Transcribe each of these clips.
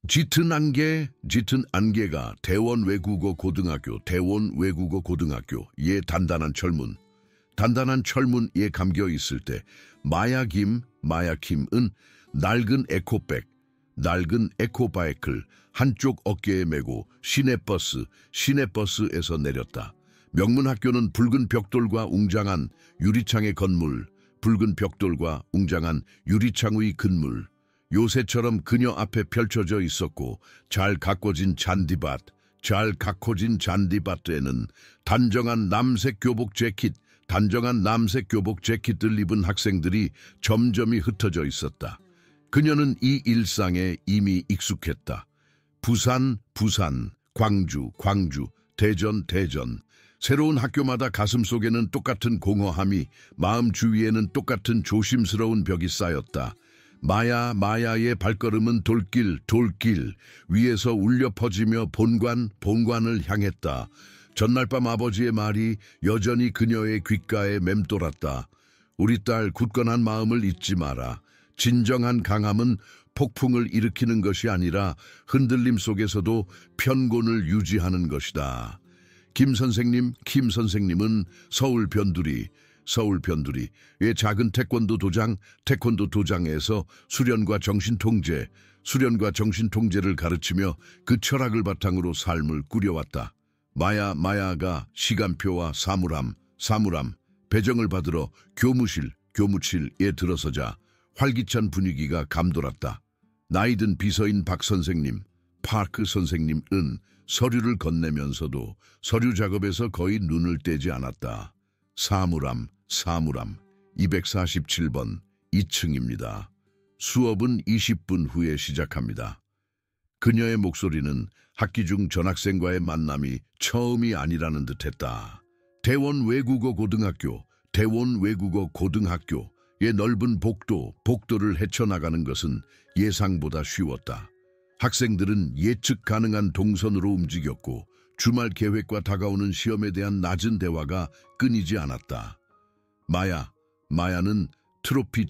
짙은 안개가 대원 외국어 고등학교의 단단한 철문에 감겨 있을 때 마야킴은 낡은 에코바이크를 한쪽 어깨에 메고 시내버스에서 내렸다. 명문 학교는 붉은 벽돌과 웅장한 유리창의 건물, 요새처럼 그녀 앞에 펼쳐져 있었고 잘 가꿔진 잔디밭에는 단정한 남색 교복 재킷을 입은 학생들이 점점이 흩어져 있었다. 그녀는 이 일상에 이미 익숙했다. 부산, 광주, 대전. 새로운 학교마다 가슴속에는 똑같은 공허함이, 마음 주위에는 똑같은 조심스러운 벽이 쌓였다. 마야의 발걸음은 돌길 위에서 울려 퍼지며 본관을 향했다. 전날 밤 아버지의 말이 여전히 그녀의 귓가에 맴돌았다. 우리 딸, 굳건한 마음을 잊지 마라. 진정한 강함은 폭풍을 일으키는 것이 아니라 흔들림 속에서도 편곤을 유지하는 것이다. 김 선생님은 서울 변두리의 작은 태권도 도장에서 수련과 정신통제를 가르치며 그 철학을 바탕으로 삶을 꾸려왔다. 마야가 시간표와 사물함, 배정을 받으러 교무실에 들어서자 활기찬 분위기가 감돌았다. 나이든 비서인 파크 선생님은 서류를 건네면서도 서류 작업에서 거의 눈을 떼지 않았다. 사물함 247번 2층입니다. 수업은 20분 후에 시작합니다. 그녀의 목소리는 학기 중 전학생과의 만남이 처음이 아니라는 듯했다. 대원 외국어 고등학교의 넓은 복도를 헤쳐나가는 것은 예상보다 쉬웠다. 학생들은 예측 가능한 동선으로 움직였고 주말 계획과 다가오는 시험에 대한 낮은 대화가 끊이지 않았다. 마야는 트로페의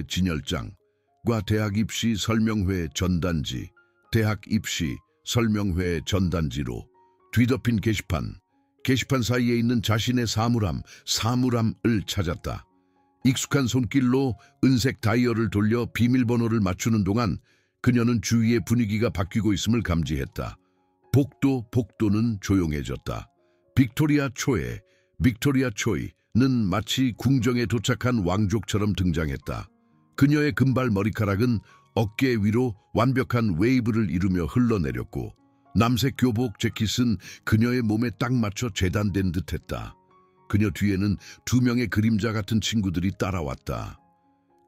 진열장과 대학 입시 설명회 전단지로 뒤덮인 게시판 사이에 있는 자신의 사물함을 찾았다. 익숙한 손길로 은색 다이얼을 돌려 비밀번호를 맞추는 동안 그녀는 주위의 분위기가 바뀌고 있음을 감지했다. 복도는 조용해졌다. 빅토리아 초이는 마치 궁정에 도착한 왕족처럼 등장했다. 그녀의 금발 머리카락은 어깨 위로 완벽한 웨이브를 이루며 흘러내렸고 남색 교복 재킷은 그녀의 몸에 딱 맞춰 재단된 듯했다. 그녀 뒤에는 두 명의 그림자 같은 친구들이 따라왔다.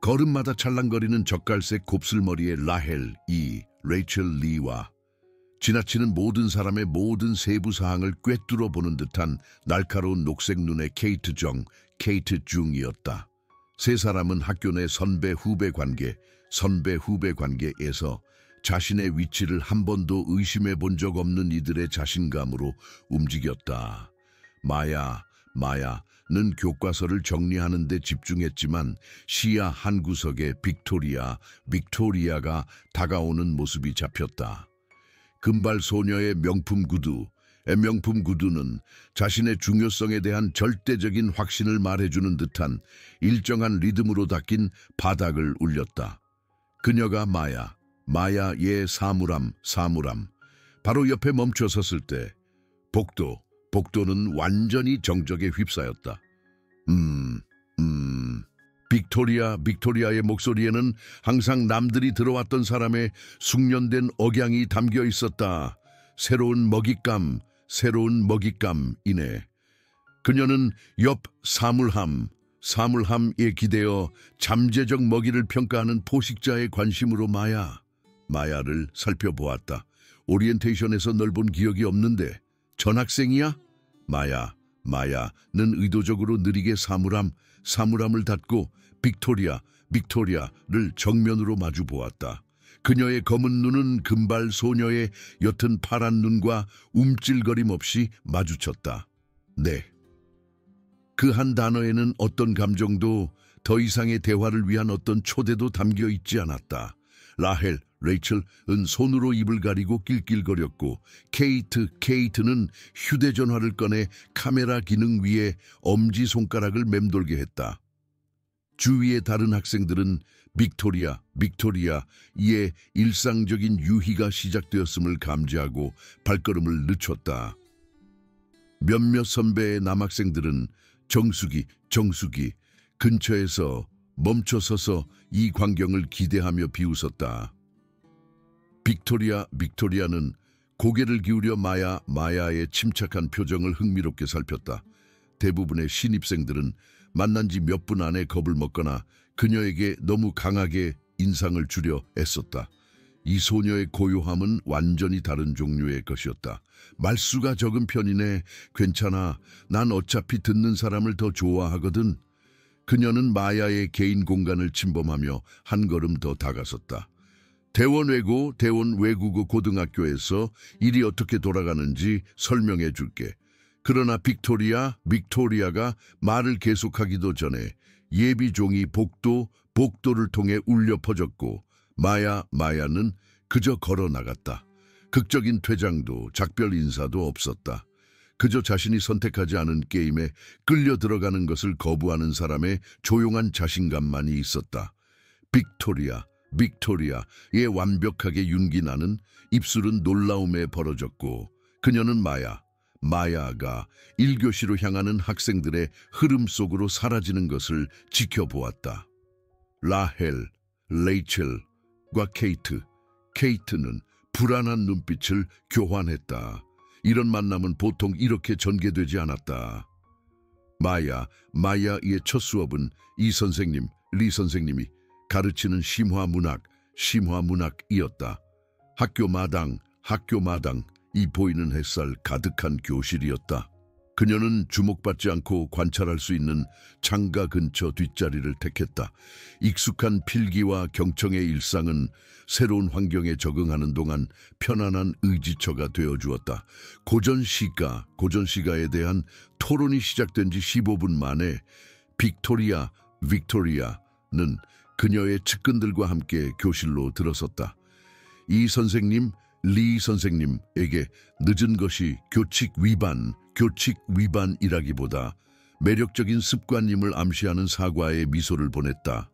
걸음마다 찰랑거리는 젓갈색 곱슬머리의 레이첼 리와 지나치는 모든 사람의 모든 세부 사항을 꿰뚫어 보는 듯한 날카로운 녹색 눈의 케이트 중이었다. 세 사람은 학교 내 선배 후배 관계에서 자신의 위치를 한 번도 의심해 본 적 없는 이들의 자신감으로 움직였다. 마야는 교과서를 정리하는 데 집중했지만 시야 한 구석에 빅토리아가 다가오는 모습이 잡혔다. 금발 소녀의 명품 구두는 자신의 중요성에 대한 절대적인 확신을 말해주는 듯한 일정한 리듬으로 닦인 바닥을 울렸다. 그녀가 마야의 사물함 바로 옆에 멈춰 섰을 때 복도는 완전히 정적에 휩싸였다. 빅토리아의 목소리에는 항상 남들이 들어왔던 사람의 숙련된 억양이 담겨 있었다. 새로운 먹잇감이네. 그녀는 옆 사물함에 기대어 잠재적 먹이를 평가하는 포식자의 관심으로 마야를 살펴보았다. 오리엔테이션에서 널 본 기억이 없는데 전학생이야? 마야는 의도적으로 느리게 사물함을 닫고 빅토리아를 정면으로 마주 보았다. 그녀의 검은 눈은 금발 소녀의 옅은 파란 눈과 움찔거림 없이 마주쳤다. 네. 그 한 단어에는 어떤 감정도, 더 이상의 대화를 위한 어떤 초대도 담겨 있지 않았다. 레이첼은 손으로 입을 가리고 낄낄거렸고 케이트는 휴대전화를 꺼내 카메라 기능 위에 엄지손가락을 맴돌게 했다. 주위의 다른 학생들은 빅토리아의 일상적인 유희가 시작되었음을 감지하고 발걸음을 늦췄다. 몇몇 선배의 남학생들은 정수기 근처에서 멈춰서서 이 광경을 기대하며 비웃었다. 빅토리아는 고개를 기울여 마야의 침착한 표정을 흥미롭게 살폈다. 대부분의 신입생들은 만난 지 몇 분 안에 겁을 먹거나 그녀에게 너무 강하게 인상을 주려 애썼다. 이 소녀의 고요함은 완전히 다른 종류의 것이었다. 말수가 적은 편이네. 괜찮아. 난 어차피 듣는 사람을 더 좋아하거든. 그녀는 마야의 개인 공간을 침범하며 한 걸음 더 다가섰다. 대원 외국어 고등학교에서 일이 어떻게 돌아가는지 설명해 줄게. 그러나 빅토리아가 말을 계속하기도 전에 예비 종이 복도를 통해 울려 퍼졌고 마야는 그저 걸어 나갔다. 극적인 퇴장도 작별 인사도 없었다. 그저 자신이 선택하지 않은 게임에 끌려 들어가는 것을 거부하는 사람의 조용한 자신감만이 있었다. 빅토리아의 완벽하게 윤기나는 입술은 놀라움에 벌어졌고 그녀는 마야가 1교시로 향하는 학생들의 흐름 속으로 사라지는 것을 지켜보았다. 레이첼과 케이트는 불안한 눈빛을 교환했다. 이런 만남은 보통 이렇게 전개되지 않았다. 마야의 첫 수업은 리 선생님이 가르치는 심화문학이었다. 학교마당 이 보이는 햇살 가득한 교실이었다. 그녀는 주목받지 않고 관찰할 수 있는 창가 근처 뒷자리를 택했다. 익숙한 필기와 경청의 일상은 새로운 환경에 적응하는 동안 편안한 의지처가 되어주었다. 고전시가에 대한 토론이 시작된 지 15분 만에 빅토리아는 그녀의 측근들과 함께 교실로 들어섰다. 리 선생님에게 늦은 것이 교칙 위반이라기보다 매력적인 습관임을 암시하는 사과의 미소를 보냈다.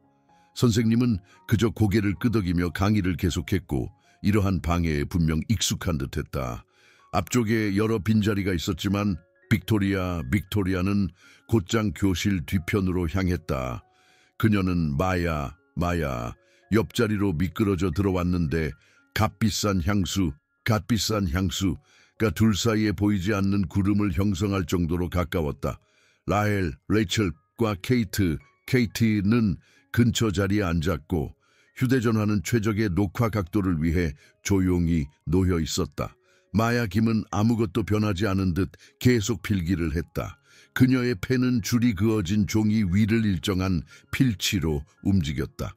선생님은 그저 고개를 끄덕이며 강의를 계속했고 이러한 방해에 분명 익숙한 듯했다. 앞쪽에 여러 빈자리가 있었지만 빅토리아는 곧장 교실 뒤편으로 향했다. 그녀는 마야 옆자리로 미끄러져 들어왔는데 값비싼 향수가 둘 사이에 보이지 않는 구름을 형성할 정도로 가까웠다. 레이첼과 케이트는 근처 자리에 앉았고 휴대전화는 최적의 녹화 각도를 위해 조용히 놓여 있었다. 마야 김은 아무것도 변하지 않은 듯 계속 필기를 했다. 그녀의 펜은 줄이 그어진 종이 위를 일정한 필치로 움직였다.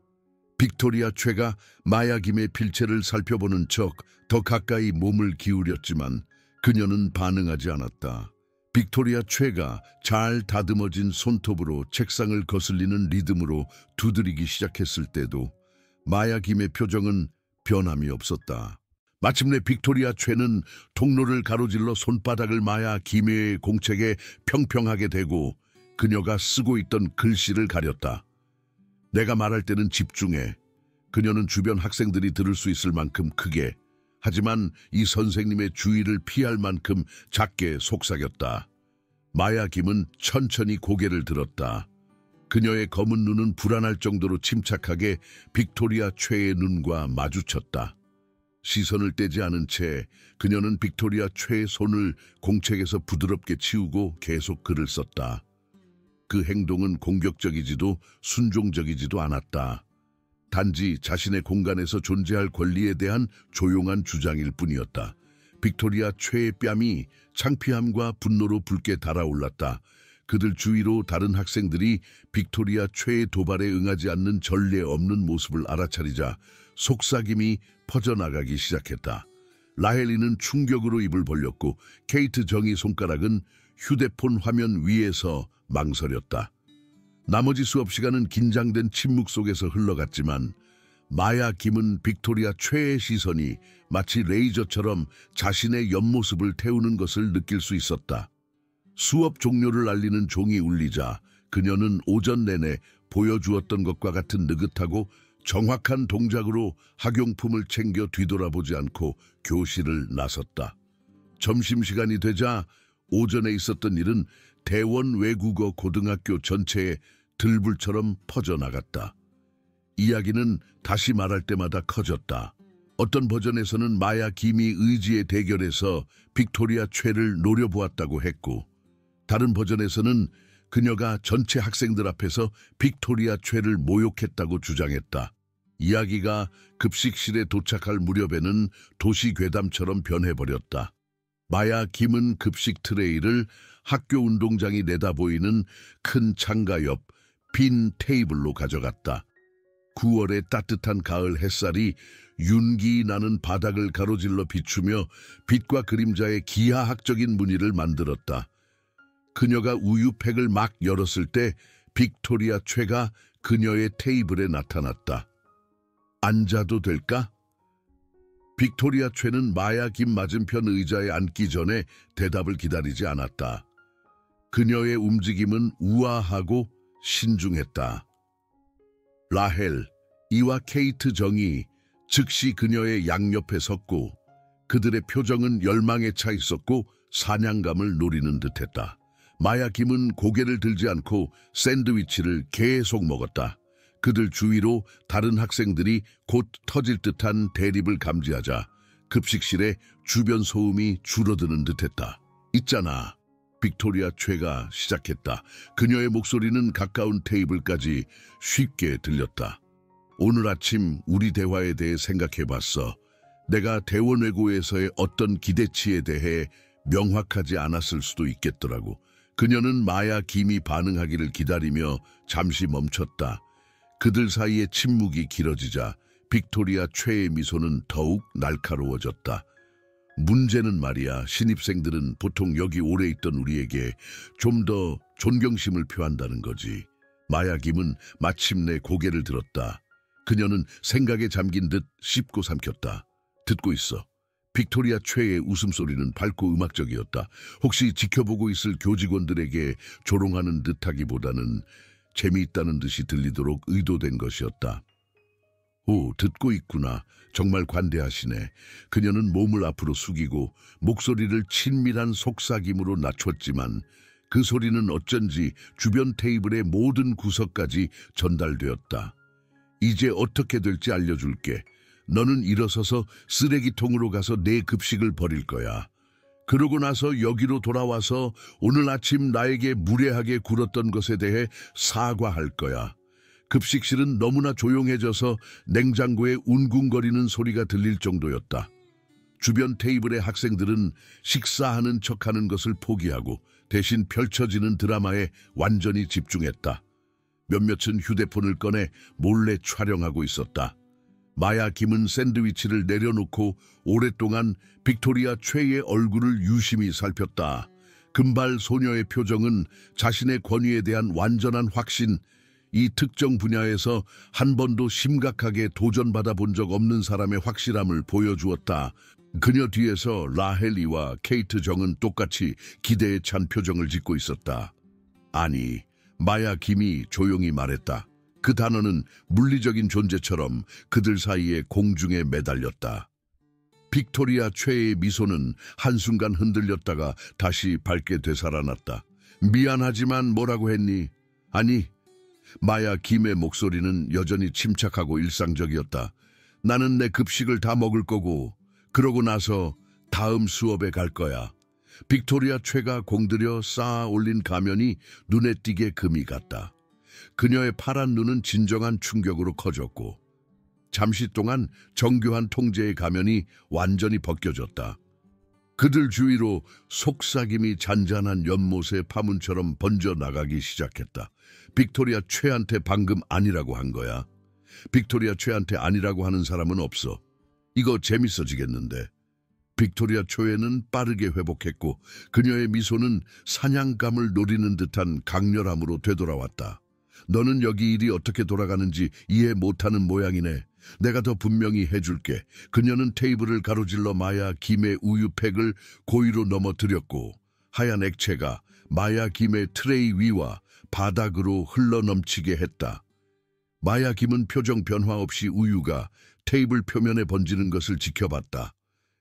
빅토리아 최가 마야 김의 필체를 살펴보는 척 더 가까이 몸을 기울였지만 그녀는 반응하지 않았다. 빅토리아 최가 잘 다듬어진 손톱으로 책상을 거슬리는 리듬으로 두드리기 시작했을 때도 마야 김의 표정은 변함이 없었다. 마침내 빅토리아 최는 통로를 가로질러 손바닥을 마야 김의 공책에 평평하게 대고 그녀가 쓰고 있던 글씨를 가렸다. 내가 말할 때는 집중해. 그녀는 주변 학생들이 들을 수 있을 만큼 크게, 하지만 이 선생님의 주의를 피할 만큼 작게 속삭였다. 마야 김은 천천히 고개를 들었다. 그녀의 검은 눈은 불안할 정도로 침착하게 빅토리아 최의 눈과 마주쳤다. 시선을 떼지 않은 채 그녀는 빅토리아 최의 손을 공책에서 부드럽게 치우고 계속 글을 썼다. 그 행동은 공격적이지도 순종적이지도 않았다. 단지 자신의 공간에서 존재할 권리에 대한 조용한 주장일 뿐이었다. 빅토리아 최의 뺨이 창피함과 분노로 붉게 달아올랐다. 그들 주위로 다른 학생들이 빅토리아 최의 도발에 응하지 않는 전례 없는 모습을 알아차리자 속삭임이 퍼져나가기 시작했다. 라헬리는 충격으로 입을 벌렸고 케이트 정의 손가락은 휴대폰 화면 위에서 망설였다. 나머지 수업 시간은 긴장된 침묵 속에서 흘러갔지만 마야 김은 빅토리아 최의 시선이 마치 레이저처럼 자신의 옆모습을 태우는 것을 느낄 수 있었다. 수업 종료를 알리는 종이 울리자 그녀는 오전 내내 보여주었던 것과 같은 느긋하고 정확한 동작으로 학용품을 챙겨 뒤돌아보지 않고 교실을 나섰다. 점심시간이 되자 오전에 있었던 일은 대원 외국어 고등학교 전체에 들불처럼 퍼져나갔다. 이야기는 다시 말할 때마다 커졌다. 어떤 버전에서는 마야 김이 의지의 대결에서 빅토리아 최를 노려보았다고 했고, 다른 버전에서는 그녀가 전체 학생들 앞에서 빅토리아 최를 모욕했다고 주장했다. 이야기가 급식실에 도착할 무렵에는 도시 괴담처럼 변해버렸다. 마야 김은 급식 트레이를 학교 운동장이 내다보이는 큰 창가 옆 빈 테이블로 가져갔다. 9월의 따뜻한 가을 햇살이 윤기 나는 바닥을 가로질러 비추며 빛과 그림자의 기하학적인 무늬를 만들었다. 그녀가 우유팩을 막 열었을 때 빅토리아 최가 그녀의 테이블에 나타났다. 앉아도 될까? 빅토리아 최는 마야 김 맞은편 의자에 앉기 전에 대답을 기다리지 않았다. 그녀의 움직임은 우아하고 신중했다. 라헬, 이와 케이트 정이 즉시 그녀의 양옆에 섰고 그들의 표정은 열망에 차 있었고 사냥감을 노리는 듯했다. 마야 김은 고개를 들지 않고 샌드위치를 계속 먹었다. 그들 주위로 다른 학생들이 곧 터질 듯한 대립을 감지하자 급식실에 주변 소음이 줄어드는 듯했다. 있잖아. 빅토리아 최가 시작했다. 그녀의 목소리는 가까운 테이블까지 쉽게 들렸다. 오늘 아침 우리 대화에 대해 생각해봤어. 내가 대원외고에서의 어떤 기대치에 대해 명확하지 않았을 수도 있겠더라고. 그녀는 마야 김이 반응하기를 기다리며 잠시 멈췄다. 그들 사이의 침묵이 길어지자 빅토리아 최의 미소는 더욱 날카로워졌다. 문제는 말이야, 신입생들은 보통 여기 오래 있던 우리에게 좀 더 존경심을 표한다는 거지. 마야 김은 마침내 고개를 들었다. 그녀는 생각에 잠긴 듯 씹고 삼켰다. 듣고 있어. 빅토리아 최의 웃음소리는 밝고 음악적이었다. 혹시 지켜보고 있을 교직원들에게 조롱하는 듯하기보다는 재미있다는 듯이 들리도록 의도된 것이었다. 오, 듣고 있구나. 정말 관대하시네. 그녀는 몸을 앞으로 숙이고 목소리를 친밀한 속삭임으로 낮췄지만 그 소리는 어쩐지 주변 테이블의 모든 구석까지 전달되었다. 이제 어떻게 될지 알려줄게. 너는 일어서서 쓰레기통으로 가서 내 급식을 버릴 거야. 그러고 나서 여기로 돌아와서 오늘 아침 나에게 무례하게 굴었던 것에 대해 사과할 거야. 급식실은 너무나 조용해져서 냉장고에 웅궁거리는 소리가 들릴 정도였다. 주변 테이블의 학생들은 식사하는 척하는 것을 포기하고 대신 펼쳐지는 드라마에 완전히 집중했다. 몇몇은 휴대폰을 꺼내 몰래 촬영하고 있었다. 마야 김은 샌드위치를 내려놓고 오랫동안 빅토리아 최의 얼굴을 유심히 살폈다. 금발 소녀의 표정은 자신의 권위에 대한 완전한 확신, 이 특정 분야에서 한 번도 심각하게 도전받아 본 적 없는 사람의 확실함을 보여주었다. 그녀 뒤에서 라헬리와 케이트 정은 똑같이 기대에 찬 표정을 짓고 있었다. 아니, 마야 김이 조용히 말했다. 그 단어는 물리적인 존재처럼 그들 사이에 공중에 매달렸다. 빅토리아 최의 미소는 한순간 흔들렸다가 다시 밝게 되살아났다. 미안하지만 뭐라고 했니? 아니, 마야 김의 목소리는 여전히 침착하고 일상적이었다. 나는 내 급식을 다 먹을 거고 그러고 나서 다음 수업에 갈 거야. 빅토리아 최가 공들여 쌓아 올린 가면이 눈에 띄게 금이 같다. 그녀의 파란 눈은 진정한 충격으로 커졌고 잠시 동안 정교한 통제의 가면이 완전히 벗겨졌다. 그들 주위로 속삭임이 잔잔한 연못의 파문처럼 번져나가기 시작했다. 빅토리아 최한테 방금 아니라고 한 거야. 빅토리아 최한테 아니라고 하는 사람은 없어. 이거 재밌어지겠는데. 빅토리아 최는 빠르게 회복했고 그녀의 미소는 사냥감을 노리는 듯한 강렬함으로 되돌아왔다. 너는 여기 일이 어떻게 돌아가는지 이해 못하는 모양이네. 내가 더 분명히 해줄게. 그녀는 테이블을 가로질러 마야 김의 우유팩을 고의로 넘어뜨렸고 하얀 액체가 마야 김의 트레이 위와 바닥으로 흘러넘치게 했다. 마야 김은 표정 변화 없이 우유가 테이블 표면에 번지는 것을 지켜봤다.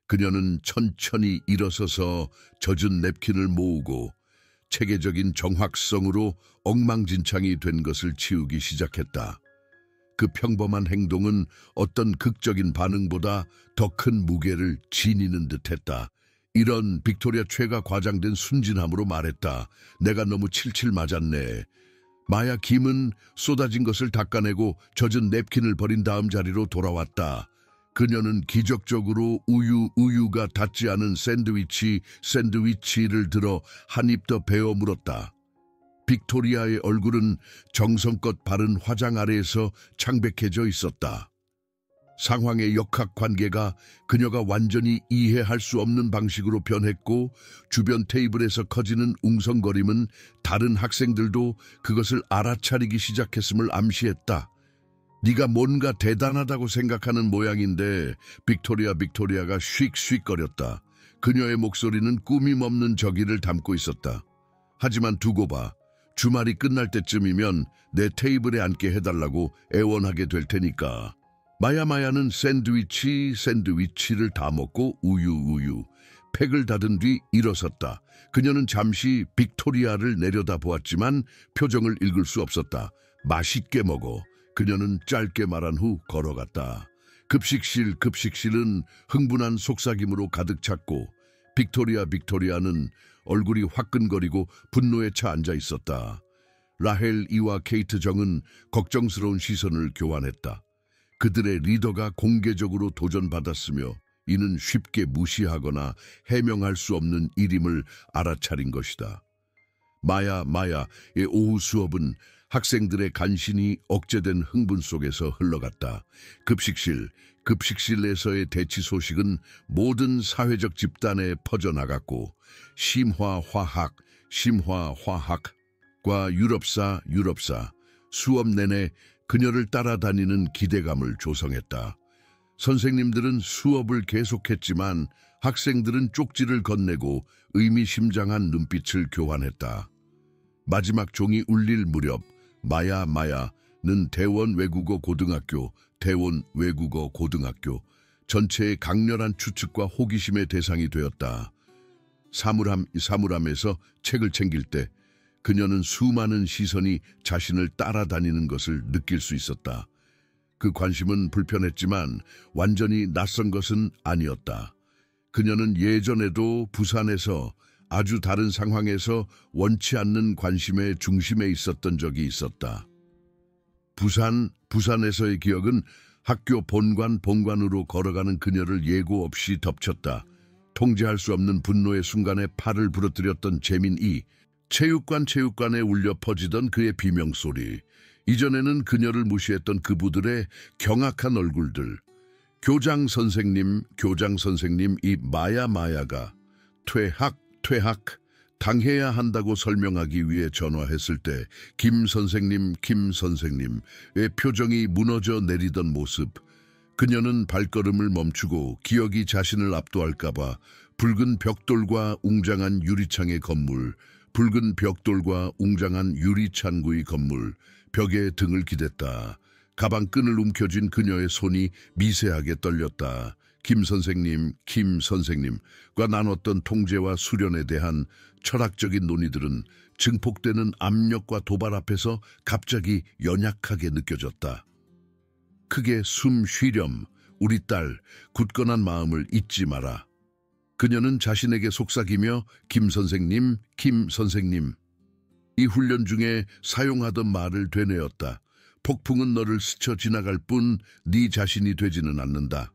그녀는 천천히 일어서서 젖은 냅킨을 모으고 체계적인 정확성으로 엉망진창이 된 것을 치우기 시작했다. 그 평범한 행동은 어떤 극적인 반응보다 더 큰 무게를 지니는 듯했다. 이런 빅토리아 최가 과장된 순진함으로 말했다. 내가 너무 칠칠 맞았네. 마야 김은 쏟아진 것을 닦아내고 젖은 냅킨을 버린 다음 자리로 돌아왔다. 그녀는 기적적으로 우유가 닿지 않은 샌드위치를 들어 한 입 더 베어 물었다. 빅토리아의 얼굴은 정성껏 바른 화장 아래에서 창백해져 있었다. 상황의 역학관계가 그녀가 완전히 이해할 수 없는 방식으로 변했고 주변 테이블에서 커지는 웅성거림은 다른 학생들도 그것을 알아차리기 시작했음을 암시했다. 네가 뭔가 대단하다고 생각하는 모양인데 빅토리아가 쉭쉭거렸다. 그녀의 목소리는 꾸밈없는 저기를 담고 있었다. 하지만 두고 봐. 주말이 끝날 때쯤이면 내 테이블에 앉게 해달라고 애원하게 될 테니까. 마야는 샌드위치를 다 먹고 우유 팩을 닫은 뒤 일어섰다. 그녀는 잠시 빅토리아를 내려다보았지만 표정을 읽을 수 없었다. 맛있게 먹어. 그녀는 짧게 말한 후 걸어갔다. 급식실은 흥분한 속삭임으로 가득 찼고 빅토리아는 얼굴이 화끈거리고 분노에 차 앉아 있었다. 라헬 이와 케이트 정은 걱정스러운 시선을 교환했다. 그들의 리더가 공개적으로 도전받았으며 이는 쉽게 무시하거나 해명할 수 없는 일임을 알아차린 것이다. 마야의 오후 수업은 학생들의 간신히 억제된 흥분 속에서 흘러갔다. 급식실에서의 대치 소식은 모든 사회적 집단에 퍼져나갔고 심화화학과 유럽사 수업 내내 그녀를 따라다니는 기대감을 조성했다. 선생님들은 수업을 계속했지만 학생들은 쪽지를 건네고 의미심장한 눈빛을 교환했다. 마지막 종이 울릴 무렵 마야는 대원 외국어 고등학교 전체의 강렬한 추측과 호기심의 대상이 되었다. 사물함에서 책을 챙길 때 그녀는 수많은 시선이 자신을 따라다니는 것을 느낄 수 있었다. 그 관심은 불편했지만 완전히 낯선 것은 아니었다. 그녀는 예전에도 부산에서 아주 다른 상황에서 원치 않는 관심의 중심에 있었던 적이 있었다. 부산에서의 기억은 학교 본관으로 걸어가는 그녀를 예고 없이 덮쳤다. 통제할 수 없는 분노의 순간에 팔을 부러뜨렸던 재민이, 체육관에 울려 퍼지던 그의 비명소리, 이전에는 그녀를 무시했던 그부들의 경악한 얼굴들, 교장 선생님 이 마야가 퇴학 당해야 한다고 설명하기 위해 전화했을 때 김 선생님의 표정이 무너져 내리던 모습. 그녀는 발걸음을 멈추고 기억이 자신을 압도할까봐 붉은 벽돌과 웅장한 유리창구의 건물 벽에 등을 기댔다. 가방 끈을 움켜쥔 그녀의 손이 미세하게 떨렸다. 김 선생님과 나눴던 통제와 수련에 대한 철학적인 논의들은 증폭되는 압력과 도발 앞에서 갑자기 연약하게 느껴졌다. 크게 숨 쉬렴. 우리 딸, 굳건한 마음을 잊지 마라. 그녀는 자신에게 속삭이며 김 선생님. 이 훈련 중에 사용하던 말을 되뇌었다. 폭풍은 너를 스쳐 지나갈 뿐 네 자신이 되지는 않는다.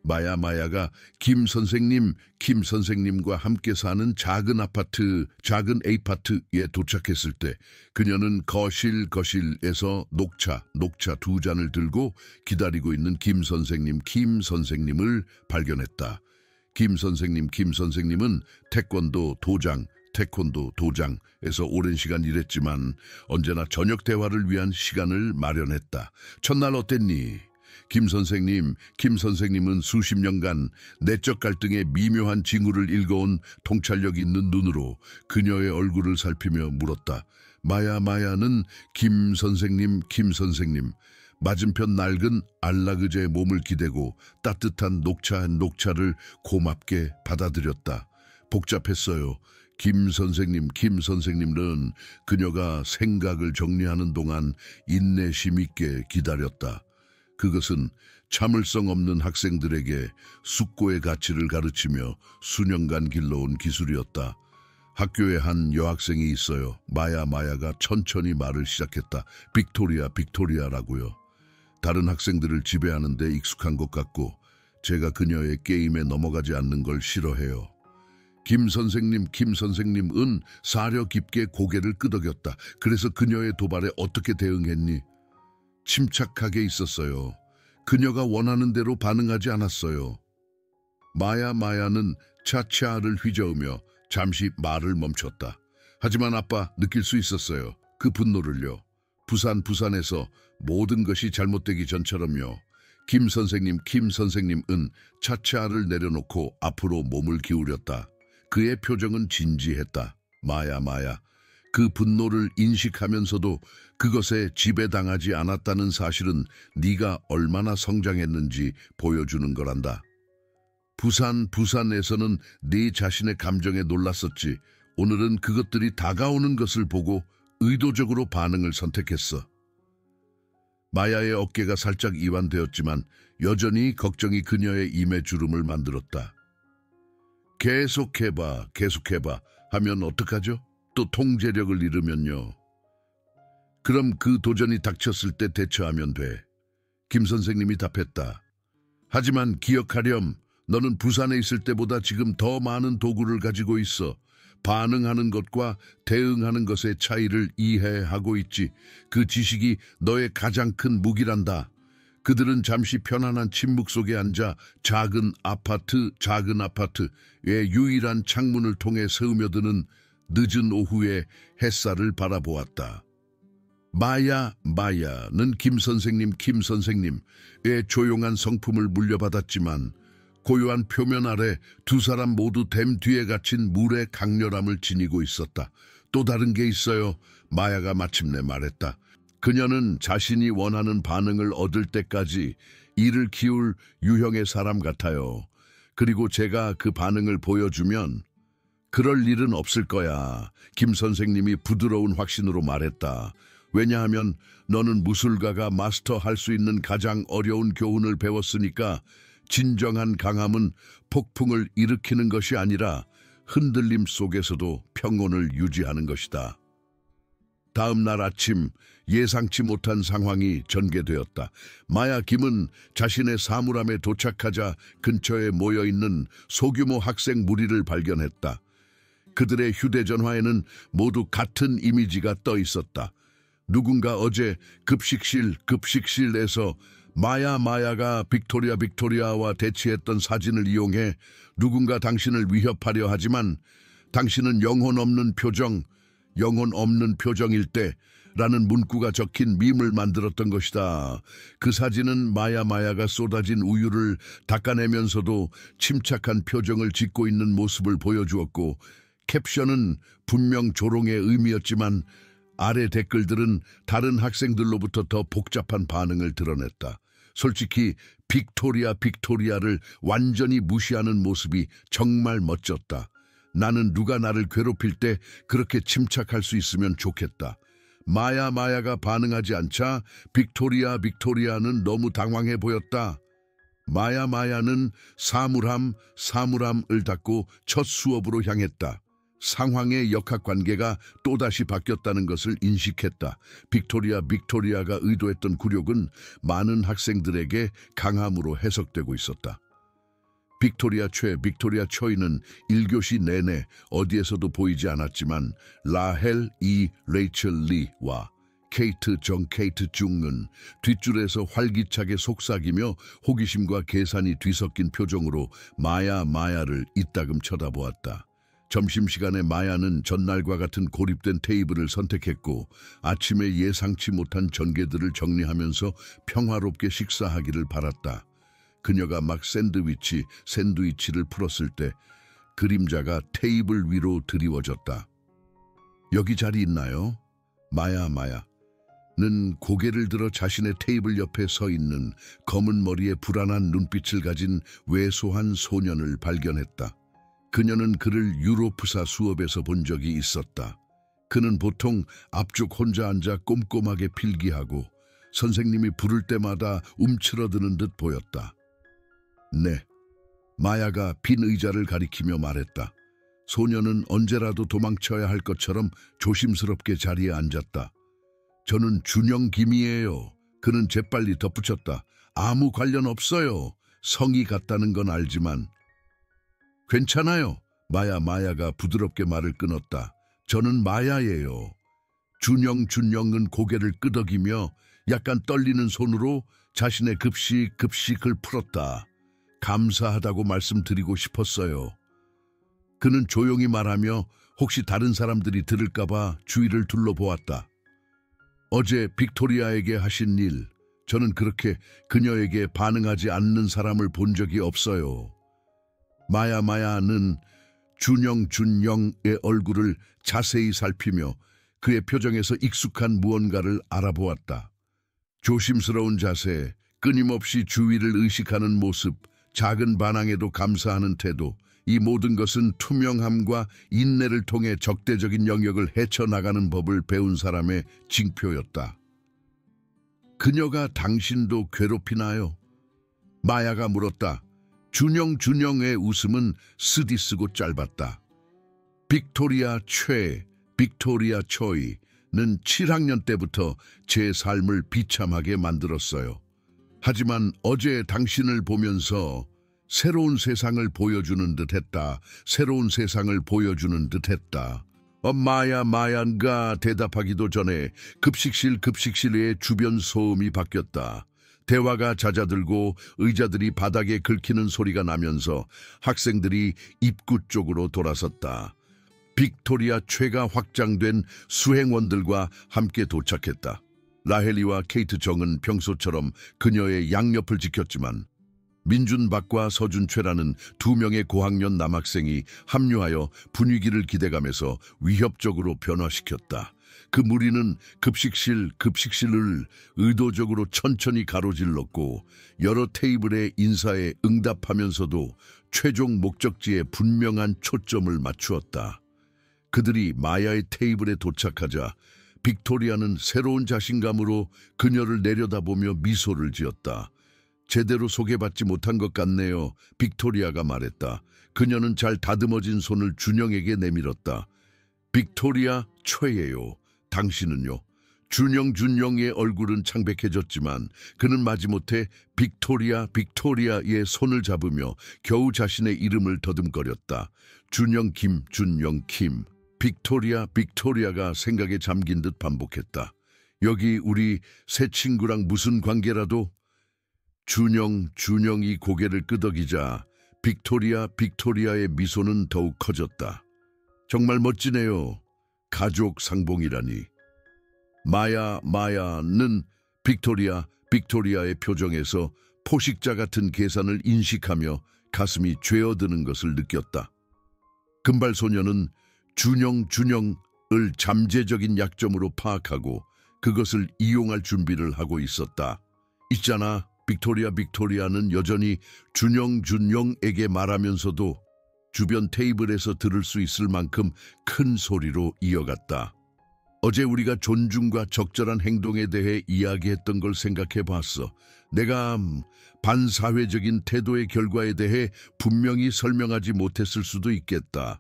마야가 김 선생님과 함께 사는 작은 A파트에 도착했을 때 그녀는 거실에서 녹차 2잔을 들고 기다리고 있는 김 선생님을 발견했다. 김 선생님은 태권도 도장에서 오랜 시간 일했지만 언제나 저녁 대화를 위한 시간을 마련했다. 첫날 어땠니? 김 선생님은 수십 년간 내적 갈등의 미묘한 징후를 읽어온 통찰력 있는 눈으로 그녀의 얼굴을 살피며 물었다. 마야는 김 선생님. 맞은편 낡은 안락의자의 몸을 기대고 따뜻한 녹차를 고맙게 받아들였다. 복잡했어요. 김 선생님은 그녀가 생각을 정리하는 동안 인내심 있게 기다렸다. 그것은 참을성 없는 학생들에게 숙고의 가치를 가르치며 수년간 길러온 기술이었다. 학교에 한 여학생이 있어요. 마야가 천천히 말을 시작했다. 빅토리아라고요. 다른 학생들을 지배하는 데 익숙한 것 같고 제가 그녀의 게임에 넘어가지 않는 걸 싫어해요. 김 선생님은 사려 깊게 고개를 끄덕였다. 그래서 그녀의 도발에 어떻게 대응했니? 침착하게 있었어요. 그녀가 원하는 대로 반응하지 않았어요. 마야는 차차를 휘저으며 잠시 말을 멈췄다. 하지만 아빠 느낄 수 있었어요. 그 분노를요. 부산에서 모든 것이 잘못되기 전처럼요. 김 선생님은 차차를 내려놓고 앞으로 몸을 기울였다. 그의 표정은 진지했다. 마야. 그 분노를 인식하면서도 그것에 지배당하지 않았다는 사실은 네가 얼마나 성장했는지 보여주는 거란다. 부산에서는 네 자신의 감정에 놀랐었지. 오늘은 그것들이 다가오는 것을 보고 의도적으로 반응을 선택했어. 마야의 어깨가 살짝 이완되었지만 여전히 걱정이 그녀의 임에 주름을 만들었다. 계속해봐 하면 어떡하죠? 또 통제력을 잃으면요. 그럼 그 도전이 닥쳤을 때 대처하면 돼. 김 선생님이 답했다. 하지만 기억하렴. 너는 부산에 있을 때보다 지금 더 많은 도구를 가지고 있어. 반응하는 것과 대응하는 것의 차이를 이해하고 있지. 그 지식이 너의 가장 큰 무기란다. 그들은 잠시 편안한 침묵 속에 앉아 작은 아파트의 유일한 창문을 통해 스며드는 늦은 오후의 햇살을 바라보았다. 마야는 김 선생님의 조용한 성품을 물려받았지만 고요한 표면 아래 두 사람 모두 댐 뒤에 갇힌 물의 강렬함을 지니고 있었다. 또 다른 게 있어요. 마야가 마침내 말했다. 그녀는 자신이 원하는 반응을 얻을 때까지 이를 키울 유형의 사람 같아요. 그리고 제가 그 반응을 보여주면 그럴 일은 없을 거야. 김 선생님이 부드러운 확신으로 말했다. 왜냐하면 너는 무술가가 마스터할 수 있는 가장 어려운 교훈을 배웠으니까 진정한 강함은 폭풍을 일으키는 것이 아니라 흔들림 속에서도 평온을 유지하는 것이다. 다음 날 아침 예상치 못한 상황이 전개되었다. 마야 김은 자신의 사물함에 도착하자 근처에 모여있는 소규모 학생 무리를 발견했다. 그들의 휴대전화에는 모두 같은 이미지가 떠 있었다. 누군가 어제 급식실에서 마야가 빅토리아와 대치했던 사진을 이용해 누군가 당신을 위협하려 하지만 당신은 영혼 없는 표정일 때라는 문구가 적힌 밈을 만들었던 것이다. 그 사진은 마야가 쏟아진 우유를 닦아내면서도 침착한 표정을 짓고 있는 모습을 보여주었고 캡션은 분명 조롱의 의미였지만 아래 댓글들은 다른 학생들로부터 더 복잡한 반응을 드러냈다. 솔직히 빅토리아를 완전히 무시하는 모습이 정말 멋졌다. 나는 누가 나를 괴롭힐 때 그렇게 침착할 수 있으면 좋겠다. 마야가 반응하지 않자 빅토리아는 너무 당황해 보였다. 마야는 사물함을 닫고 첫 수업으로 향했다. 상황의 역학관계가 또다시 바뀌었다는 것을 인식했다. 빅토리아가 의도했던 굴욕은 많은 학생들에게 강함으로 해석되고 있었다. 빅토리아 초이는 1교시 내내 어디에서도 보이지 않았지만 라헬 레이첼 리와 케이트 중은 뒷줄에서 활기차게 속삭이며 호기심과 계산이 뒤섞인 표정으로 마야를 이따금 쳐다보았다. 점심시간에 마야는 전날과 같은 고립된 테이블을 선택했고 아침에 예상치 못한 전개들을 정리하면서 평화롭게 식사하기를 바랐다. 그녀가 막 샌드위치를 풀었을 때 그림자가 테이블 위로 드리워졌다. 여기 자리 있나요? 마야는 고개를 들어 자신의 테이블 옆에 서 있는 검은 머리에 불안한 눈빛을 가진 왜소한 소년을 발견했다. 그녀는 그를 유로프사 수업에서 본 적이 있었다. 그는 보통 앞쪽 혼자 앉아 꼼꼼하게 필기하고 선생님이 부를 때마다 움츠러드는 듯 보였다. 네, 마야가 빈 의자를 가리키며 말했다. 소녀는 언제라도 도망쳐야 할 것처럼 조심스럽게 자리에 앉았다. 저는 준영 김이에요. 그는 재빨리 덧붙였다. 아무 관련 없어요. 성이 같다는 건 알지만. 괜찮아요. 마야가 부드럽게 말을 끊었다. 저는 마야예요. 준영은 고개를 끄덕이며 약간 떨리는 손으로 자신의 급식을 풀었다. 감사하다고 말씀드리고 싶었어요. 그는 조용히 말하며 혹시 다른 사람들이 들을까봐 주위를 둘러보았다. 어제 빅토리아에게 하신 일, 저는 그렇게 그녀에게 반응하지 않는 사람을 본 적이 없어요. 마야는 준영의 얼굴을 자세히 살피며 그의 표정에서 익숙한 무언가를 알아보았다. 조심스러운 자세, 끊임없이 주위를 의식하는 모습, 작은 반항에도 감사하는 태도, 이 모든 것은 투명함과 인내를 통해 적대적인 영역을 헤쳐나가는 법을 배운 사람의 징표였다. 그녀가 당신도 괴롭히나요? 마야가 물었다. 준영의 웃음은 쓰디쓰고 짧았다. 빅토리아 초이는 7학년 때부터 제 삶을 비참하게 만들었어요. 하지만 어제 당신을 보면서 새로운 세상을 보여주는 듯했다. 마야가 대답하기도 전에 급식실의 주변 소음이 바뀌었다. 대화가 잦아들고 의자들이 바닥에 긁히는 소리가 나면서 학생들이 입구 쪽으로 돌아섰다. 빅토리아 최가 확장된 수행원들과 함께 도착했다. 라헬리와 케이트 정은 평소처럼 그녀의 양옆을 지켰지만 민준박과 서준최라는 2명의 고학년 남학생이 합류하여 분위기를 기대감에서 위협적으로 변화시켰다. 그 무리는 급식실을 의도적으로 천천히 가로질렀고 여러 테이블의 인사에 응답하면서도 최종 목적지에 분명한 초점을 맞추었다. 그들이 마야의 테이블에 도착하자 빅토리아는 새로운 자신감으로 그녀를 내려다보며 미소를 지었다. 제대로 소개받지 못한 것 같네요. 빅토리아가 말했다. 그녀는 잘 다듬어진 손을 준영에게 내밀었다. 빅토리아 최예요. 당신은요? 준영의 얼굴은 창백해졌지만 그는 마지못해 빅토리아의 손을 잡으며 겨우 자신의 이름을 더듬거렸다. 준영 김. 빅토리아가 생각에 잠긴 듯 반복했다. 여기 우리 새 친구랑 무슨 관계라도? 준영이 고개를 끄덕이자 빅토리아의 미소는 더욱 커졌다. 정말 멋지네요. 가족 상봉이라니. 마야는 빅토리아의 표정에서 포식자 같은 계산을 인식하며 가슴이 죄어드는 것을 느꼈다. 금발 소녀는 준영을 잠재적인 약점으로 파악하고 그것을 이용할 준비를 하고 있었다. 있잖아, 빅토리아는 여전히 준영에게 말하면서도 주변 테이블에서 들을 수 있을 만큼 큰 소리로 이어갔다. 어제 우리가 존중과 적절한 행동에 대해 이야기했던 걸 생각해 봤어. 내가 반사회적인 태도의 결과에 대해 분명히 설명하지 못했을 수도 있겠다.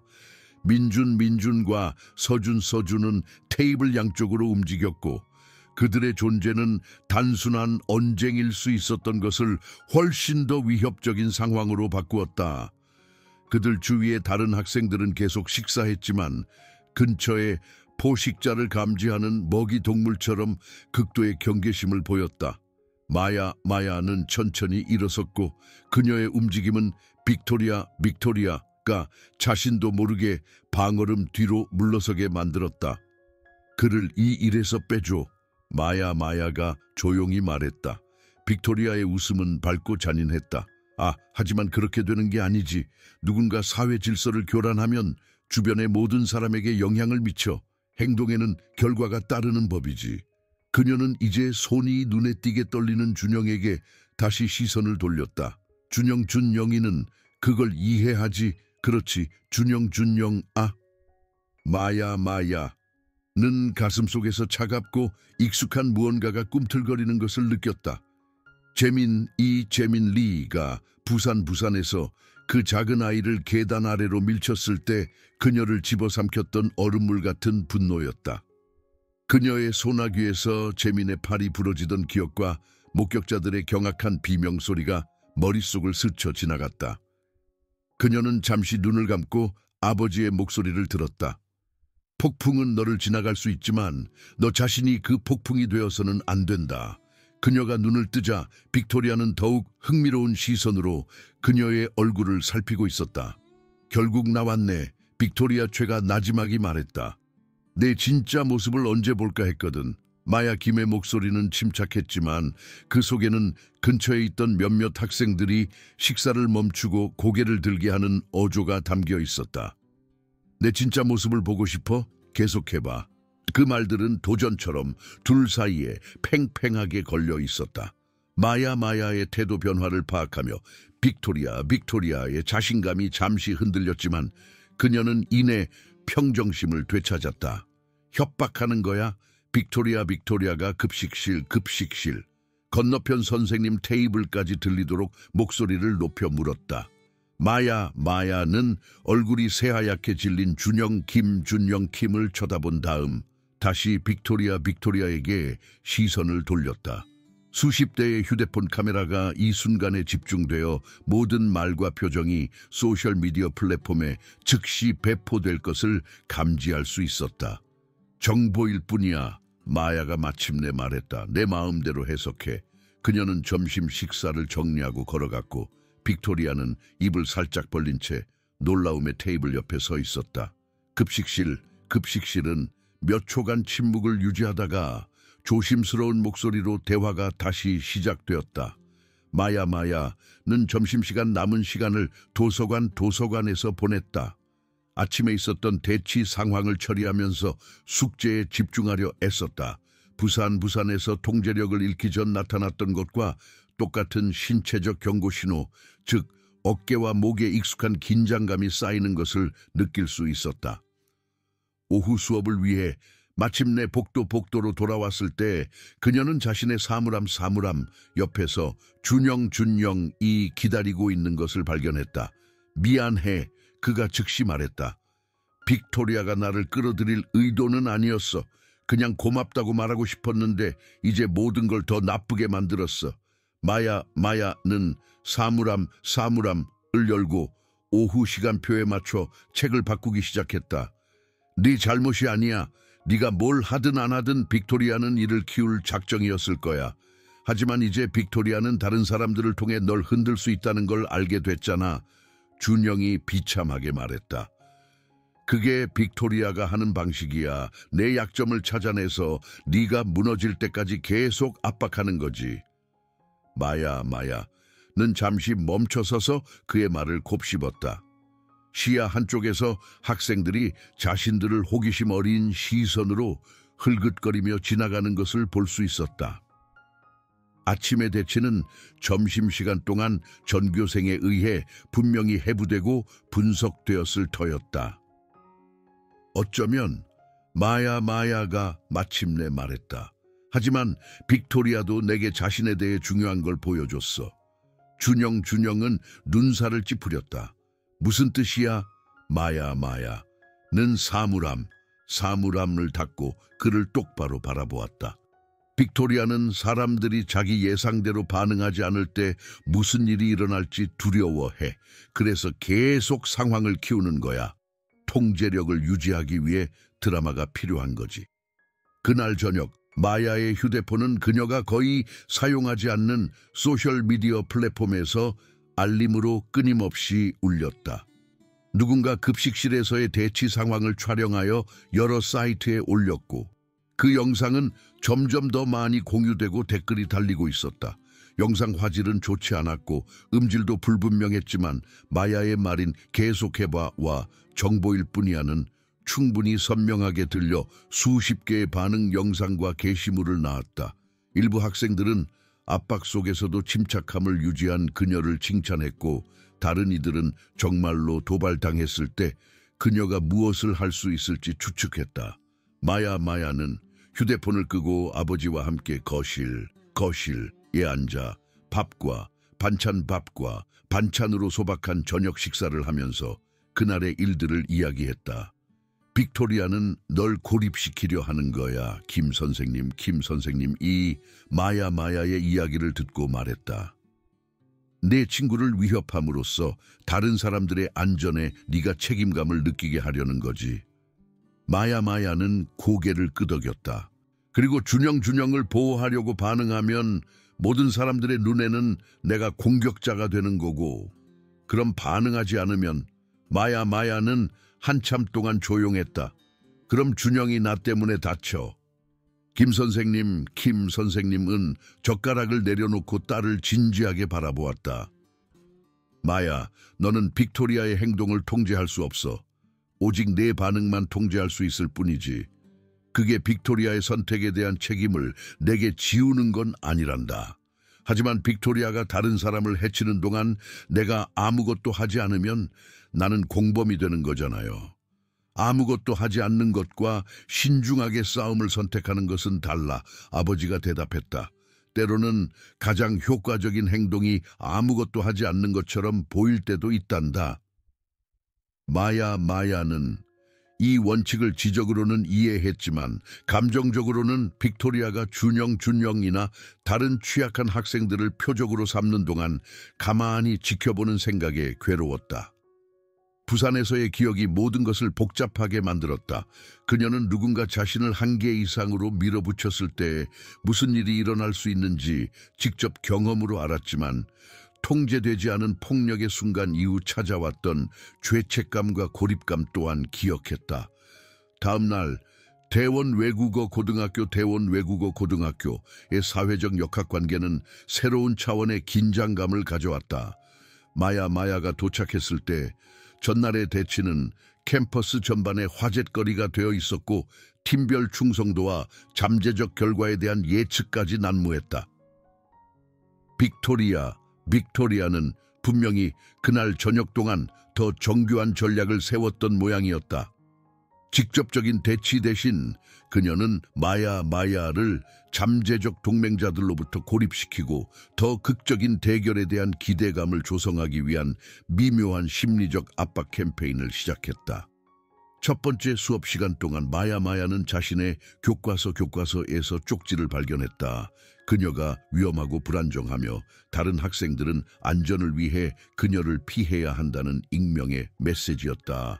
민준과 서준은 테이블 양쪽으로 움직였고 그들의 존재는 단순한 언쟁일 수 있었던 것을 훨씬 더 위협적인 상황으로 바꾸었다. 그들 주위의 다른 학생들은 계속 식사했지만 근처에 포식자를 감지하는 먹이 동물처럼 극도의 경계심을 보였다. 마야는 천천히 일어섰고 그녀의 움직임은 빅토리아 깎아 자신도 모르게 방얼음 뒤로 물러서게 만들었다. 그를 이 일에서 빼줘. 마야가 조용히 말했다. 빅토리아의 웃음은 밝고 잔인했다. 하지만 그렇게 되는 게 아니지. 누군가 사회 질서를 교란하면 주변의 모든 사람에게 영향을 미쳐 행동에는 결과가 따르는 법이지. 그녀는 이제 손이 눈에 띄게 떨리는 준영에게 다시 시선을 돌렸다. 준영이는 그걸 이해하지. 그렇지, 준영. 마야는 가슴속에서 차갑고 익숙한 무언가가 꿈틀거리는 것을 느꼈다. 재민 리가 부산에서 그 작은 아이를 계단 아래로 밀쳤을 때 그녀를 집어삼켰던 얼음물 같은 분노였다. 그녀의 소나귀에서 재민의 팔이 부러지던 기억과 목격자들의 경악한 비명소리가 머릿속을 스쳐 지나갔다. 그녀는 잠시 눈을 감고 아버지의 목소리를 들었다. 폭풍은 너를 지나갈 수 있지만 너 자신이 그 폭풍이 되어서는 안 된다. 그녀가 눈을 뜨자 빅토리아는 더욱 흥미로운 시선으로 그녀의 얼굴을 살피고 있었다. 결국 나왔네. 빅토리아 최가 나지막이 말했다. 내 진짜 모습을 언제 볼까 했거든. 마야 김의 목소리는 침착했지만 그 속에는 근처에 있던 몇몇 학생들이 식사를 멈추고 고개를 들게 하는 어조가 담겨 있었다. 내 진짜 모습을 보고 싶어? 계속해봐. 그 말들은 도전처럼 둘 사이에 팽팽하게 걸려 있었다. 마야의 태도 변화를 파악하며 빅토리아의 자신감이 잠시 흔들렸지만 그녀는 이내 평정심을 되찾았다. 협박하는 거야? 빅토리아가 급식실. 건너편 선생님 테이블까지 들리도록 목소리를 높여 물었다. 마야는 얼굴이 새하얗게 질린 준영 킴을 쳐다본 다음 다시 빅토리아에게 시선을 돌렸다. 수십 대의 휴대폰 카메라가 이 순간에 집중되어 모든 말과 표정이 소셜미디어 플랫폼에 즉시 배포될 것을 감지할 수 있었다. 정보일 뿐이야. 마야가 마침내 말했다. 내 마음대로 해석해. 그녀는 점심 식사를 정리하고 걸어갔고 빅토리아는 입을 살짝 벌린 채 놀라움의 테이블 옆에 서 있었다. 급식실은 몇 초간 침묵을 유지하다가 조심스러운 목소리로 대화가 다시 시작되었다. 마야는 점심시간 남은 시간을 도서관에서 보냈다. 아침에 있었던 대치 상황을 처리하면서 숙제에 집중하려 애썼다. 부산에서 통제력을 잃기 전 나타났던 것과 똑같은 신체적 경고 신호, 즉 어깨와 목에 익숙한 긴장감이 쌓이는 것을 느낄 수 있었다. 오후 수업을 위해 마침내 복도로 돌아왔을 때 그녀는 자신의 사물함 옆에서 준영이 기다리고 있는 것을 발견했다. 미안해. 그가 즉시 말했다. 빅토리아가 나를 끌어들일 의도는 아니었어. 그냥 고맙다고 말하고 싶었는데 이제 모든 걸 더 나쁘게 만들었어. 마야는 사물함을 열고 오후 시간표에 맞춰 책을 바꾸기 시작했다. 네 잘못이 아니야. 네가 뭘 하든 안 하든 빅토리아는 이를 키울 작정이었을 거야. 하지만 이제 빅토리아는 다른 사람들을 통해 널 흔들 수 있다는 걸 알게 됐잖아. 준영이 비참하게 말했다. 그게 빅토리아가 하는 방식이야. 내 약점을 찾아내서 네가 무너질 때까지 계속 압박하는 거지. 마야는 잠시 멈춰서서 그의 말을 곱씹었다. 시야 한쪽에서 학생들이 자신들을 호기심 어린 시선으로 흘긋거리며 지나가는 것을 볼 수 있었다. 아침의 대치는 점심시간 동안 전교생에 의해 분명히 해부되고 분석되었을 터였다. 어쩌면 마야가 마침내 말했다. 하지만 빅토리아도 내게 자신에 대해 중요한 걸 보여줬어. 준영은 눈살을 찌푸렸다. 무슨 뜻이야? 마야는 사물함을 닫고 그를 똑바로 바라보았다. 빅토리아는 사람들이 자기 예상대로 반응하지 않을 때 무슨 일이 일어날지 두려워해. 그래서 계속 상황을 키우는 거야. 통제력을 유지하기 위해 드라마가 필요한 거지. 그날 저녁 마야의 휴대폰은 그녀가 거의 사용하지 않는 소셜미디어 플랫폼에서 알림으로 끊임없이 울렸다. 누군가 급식실에서의 대치 상황을 촬영하여 여러 사이트에 올렸고 그 영상은 점점 더 많이 공유되고 댓글이 달리고 있었다. 영상 화질은 좋지 않았고 음질도 불분명했지만 마야의 말인 계속해봐와 정보일 뿐이야는 충분히 선명하게 들려 수십 개의 반응 영상과 게시물을 낳았다. 일부 학생들은 압박 속에서도 침착함을 유지한 그녀를 칭찬했고 다른 이들은 정말로 도발당했을 때 그녀가 무엇을 할 수 있을지 추측했다. 마야는 휴대폰을 끄고 아버지와 함께 거실에 앉아 밥과 반찬으로 소박한 저녁 식사를 하면서 그날의 일들을 이야기했다. 빅토리아는 널 고립시키려 하는 거야, 김 선생님. 이 마야의 이야기를 듣고 말했다. 내 친구를 위협함으로써 다른 사람들의 안전에 네가 책임감을 느끼게 하려는 거지. 마야는 고개를 끄덕였다. 그리고 준영을 보호하려고 반응하면 모든 사람들의 눈에는 내가 공격자가 되는 거고, 그럼 반응하지 않으면 마야는 한참 동안 조용했다. 그럼 준영이 나 때문에 다쳐. 김 선생님은 젓가락을 내려놓고 딸을 진지하게 바라보았다. 마야, 너는 빅토리아의 행동을 통제할 수 없어. 오직 내 반응만 통제할 수 있을 뿐이지. 그게 빅토리아의 선택에 대한 책임을 내게 지우는 건 아니란다. 하지만 빅토리아가 다른 사람을 해치는 동안 내가 아무것도 하지 않으면 나는 공범이 되는 거잖아요. 아무것도 하지 않는 것과 신중하게 싸움을 선택하는 것은 달라. 아버지가 대답했다. 때로는 가장 효과적인 행동이 아무것도 하지 않는 것처럼 보일 때도 있단다. 마야는 이 원칙을 지적으로는 이해했지만 감정적으로는 빅토리아가 준영이나 다른 취약한 학생들을 표적으로 삼는 동안 가만히 지켜보는 생각에 괴로웠다. 부산에서의 기억이 모든 것을 복잡하게 만들었다. 그녀는 누군가 자신을 한계 이상으로 밀어붙였을 때 무슨 일이 일어날 수 있는지 직접 경험으로 알았지만 통제되지 않은 폭력의 순간 이후 찾아왔던 죄책감과 고립감 또한 기억했다. 다음 날 대원 외국어 고등학교의 사회적 역학관계는 새로운 차원의 긴장감을 가져왔다. 마야가 도착했을 때 전날의 대치는 캠퍼스 전반의 화제거리가 되어 있었고 팀별 충성도와 잠재적 결과에 대한 예측까지 난무했다. 빅토리아는 분명히 그날 저녁 동안 더 정교한 전략을 세웠던 모양이었다. 직접적인 대치 대신 그녀는 마야를 잠재적 동맹자들로부터 고립시키고 더 극적인 대결에 대한 기대감을 조성하기 위한 미묘한 심리적 압박 캠페인을 시작했다. 첫 번째 수업 시간 동안 마야는 자신의 교과서에서 쪽지를 발견했다. 그녀가 위험하고 불안정하며 다른 학생들은 안전을 위해 그녀를 피해야 한다는 익명의 메시지였다.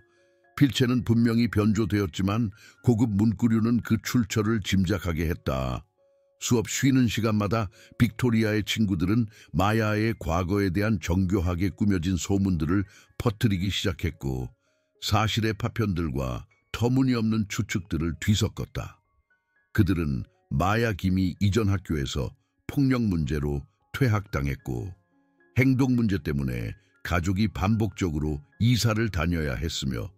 필체는 분명히 변조되었지만 고급 문구류는 그 출처를 짐작하게 했다. 수업 쉬는 시간마다 빅토리아의 친구들은 마야의 과거에 대한 정교하게 꾸며진 소문들을 퍼뜨리기 시작했고 사실의 파편들과 터무니없는 추측들을 뒤섞었다. 그들은 마야 김이 이전 학교에서 폭력 문제로 퇴학당했고 행동 문제 때문에 가족이 반복적으로 이사를 다녀야 했으며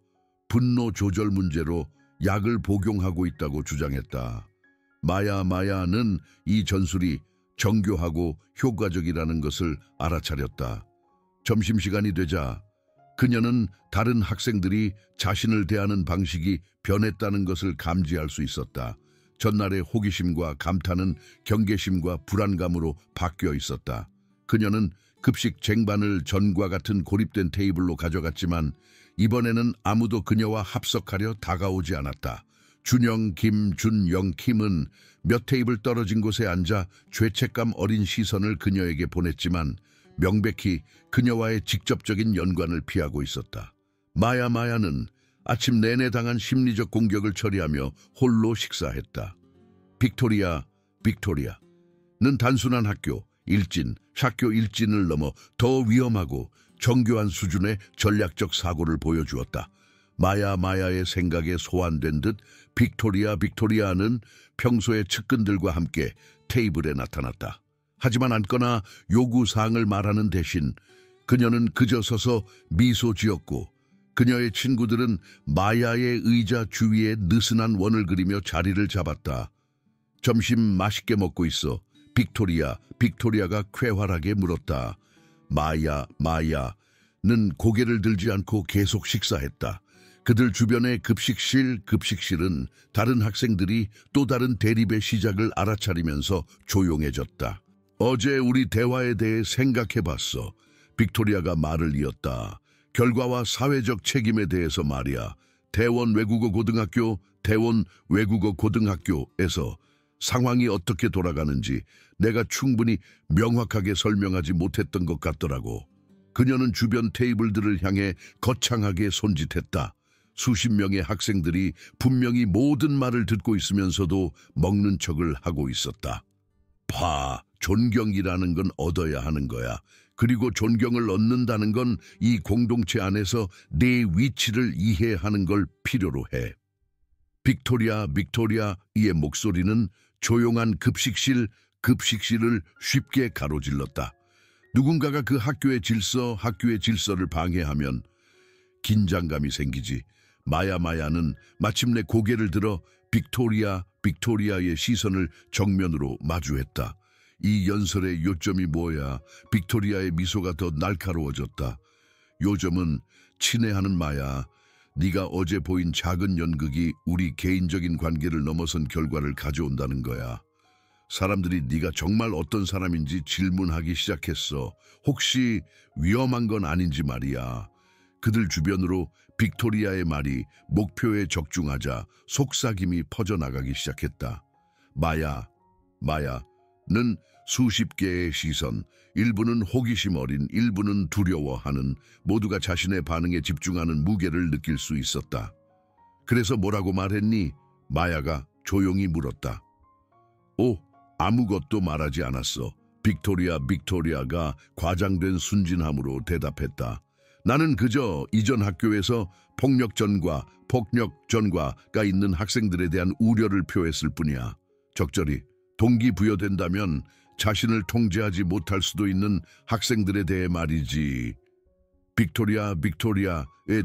분노 조절 문제로 약을 복용하고 있다고 주장했다. 마야는 이 전술이 정교하고 효과적이라는 것을 알아차렸다. 점심시간이 되자 그녀는 다른 학생들이 자신을 대하는 방식이 변했다는 것을 감지할 수 있었다. 전날의 호기심과 감탄은 경계심과 불안감으로 바뀌어 있었다. 그녀는 급식 쟁반을 전과 같은 고립된 테이블로 가져갔지만 이번에는 아무도 그녀와 합석하려 다가오지 않았다. 준영, 김은 몇 테이블 떨어진 곳에 앉아 죄책감 어린 시선을 그녀에게 보냈지만 명백히 그녀와의 직접적인 연관을 피하고 있었다. 마야는 아침 내내 당한 심리적 공격을 처리하며 홀로 식사했다. 빅토리아는 단순한 학교 일진을 넘어 더 위험하고 정교한 수준의 전략적 사고를 보여주었다. 마야의 생각에 소환된 듯 빅토리아는 평소의 측근들과 함께 테이블에 나타났다. 하지만 앉거나 요구사항을 말하는 대신 그녀는 그저 서서 미소 지었고 그녀의 친구들은 마야의 의자 주위에 느슨한 원을 그리며 자리를 잡았다. 점심 맛있게 먹고 있어. 빅토리아가 쾌활하게 물었다. 마야는 고개를 들지 않고 계속 식사했다. 그들 주변의 급식실은 다른 학생들이 또 다른 대립의 시작을 알아차리면서 조용해졌다. 어제 우리 대화에 대해 생각해봤어. 빅토리아가 말을 이었다. 결과와 사회적 책임에 대해서 말이야. 대원 외국어 고등학교에서 상황이 어떻게 돌아가는지 내가 충분히 명확하게 설명하지 못했던 것 같더라고. 그녀는 주변 테이블들을 향해 거창하게 손짓했다. 수십 명의 학생들이 분명히 모든 말을 듣고 있으면서도 먹는 척을 하고 있었다. 존경이라는 건 얻어야 하는 거야. 그리고 존경을 얻는다는 건 이 공동체 안에서 내 위치를 이해하는 걸 필요로 해. 빅토리아의 목소리는 조용한 급식실을 쉽게 가로질렀다. 누군가가 그 학교의 질서를 방해하면 긴장감이 생기지. 마야는 마침내 고개를 들어 빅토리아의 시선을 정면으로 마주했다. 이 연설의 요점이 뭐야? 빅토리아의 미소가 더 날카로워졌다. 요점은 친애하는 마야. 네가 어제 보인 작은 연극이 우리 개인적인 관계를 넘어선 결과를 가져온다는 거야. 사람들이 네가 정말 어떤 사람인지 질문하기 시작했어. 혹시 위험한 건 아닌지 말이야. 그들 주변으로 빅토리아의 말이 목표에 적중하자 속삭임이 퍼져나가기 시작했다. 마야는 수십 개의 시선, 일부는 호기심 어린, 일부는 두려워하는, 모두가 자신의 반응에 집중하는 무게를 느낄 수 있었다. 그래서 뭐라고 말했니? 마야가 조용히 물었다. 아무것도 말하지 않았어. 빅토리아가 과장된 순진함으로 대답했다. 나는 그저 이전 학교에서 폭력전과가 있는 학생들에 대한 우려를 표했을 뿐이야. 적절히 동기부여된다면 자신을 통제하지 못할 수도 있는 학생들에 대해 말이지. 빅토리아의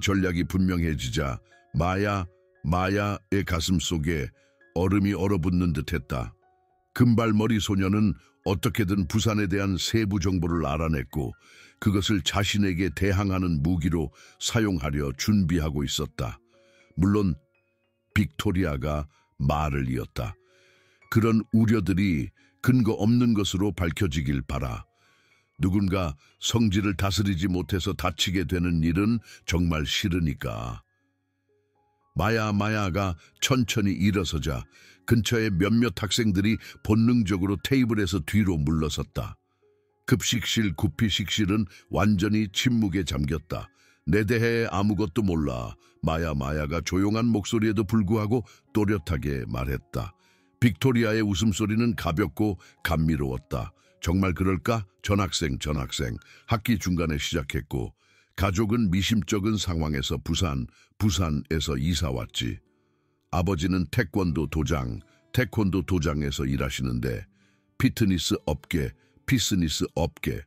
전략이 분명해지자 마야의 가슴 속에 얼음이 얼어붙는 듯했다. 금발머리 소녀는 어떻게든 부산에 대한 세부 정보를 알아냈고 그것을 자신에게 대항하는 무기로 사용하려 준비하고 있었다. 물론 빅토리아가 말을 이었다. 그런 우려들이 근거 없는 것으로 밝혀지길 바라. 누군가 성질을 다스리지 못해서 다치게 되는 일은 정말 싫으니까. 마야가 천천히 일어서자 근처의 몇몇 학생들이 본능적으로 테이블에서 뒤로 물러섰다. 구피식실은 완전히 침묵에 잠겼다. 내 대해 아무것도 몰라. 마야가 조용한 목소리에도 불구하고 또렷하게 말했다. 빅토리아의 웃음소리는 가볍고 감미로웠다. 정말 그럴까? 전학생. 학기 중간에 시작했고 가족은 미심쩍은 상황에서 부산에서 이사 왔지. 아버지는 태권도 도장에서 일하시는데 피스니스 업계.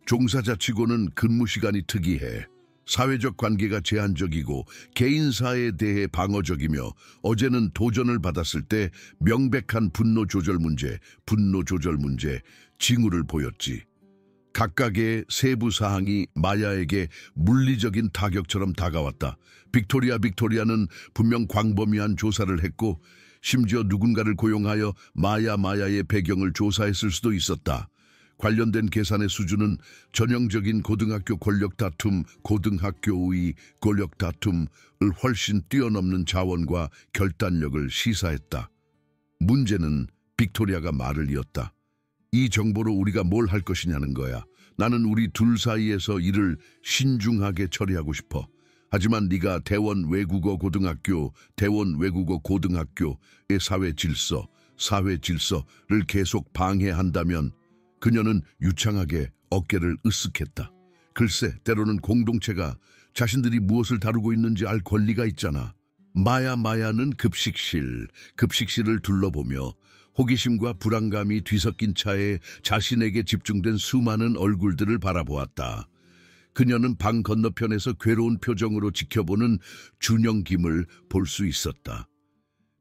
종사자치고는 근무 시간이 특이해. 사회적 관계가 제한적이고 개인사에 대해 방어적이며 어제는 도전을 받았을 때 명백한 분노 조절 문제, 징후를 보였지. 각각의 세부 사항이 마야에게 물리적인 타격처럼 다가왔다. 빅토리아는 분명 광범위한 조사를 했고 심지어 누군가를 고용하여 마야의 배경을 조사했을 수도 있었다. 관련된 계산의 수준은 전형적인 고등학교의 권력 다툼을 훨씬 뛰어넘는 자원과 결단력을 시사했다. 문제는 빅토리아가 말을 이었다. 이 정보로 우리가 뭘 할 것이냐는 거야. 나는 우리 둘 사이에서 일을 신중하게 처리하고 싶어. 하지만 네가 대원 외국어 고등학교의 사회 질서를 계속 방해한다면 그녀는 유창하게 어깨를 으쓱했다. 글쎄, 때로는 공동체가 자신들이 무엇을 다루고 있는지 알 권리가 있잖아. 마야는 급식실을 둘러보며 호기심과 불안감이 뒤섞인 차에 자신에게 집중된 수많은 얼굴들을 바라보았다. 그녀는 방 건너편에서 괴로운 표정으로 지켜보는 준영김을 볼 수 있었다.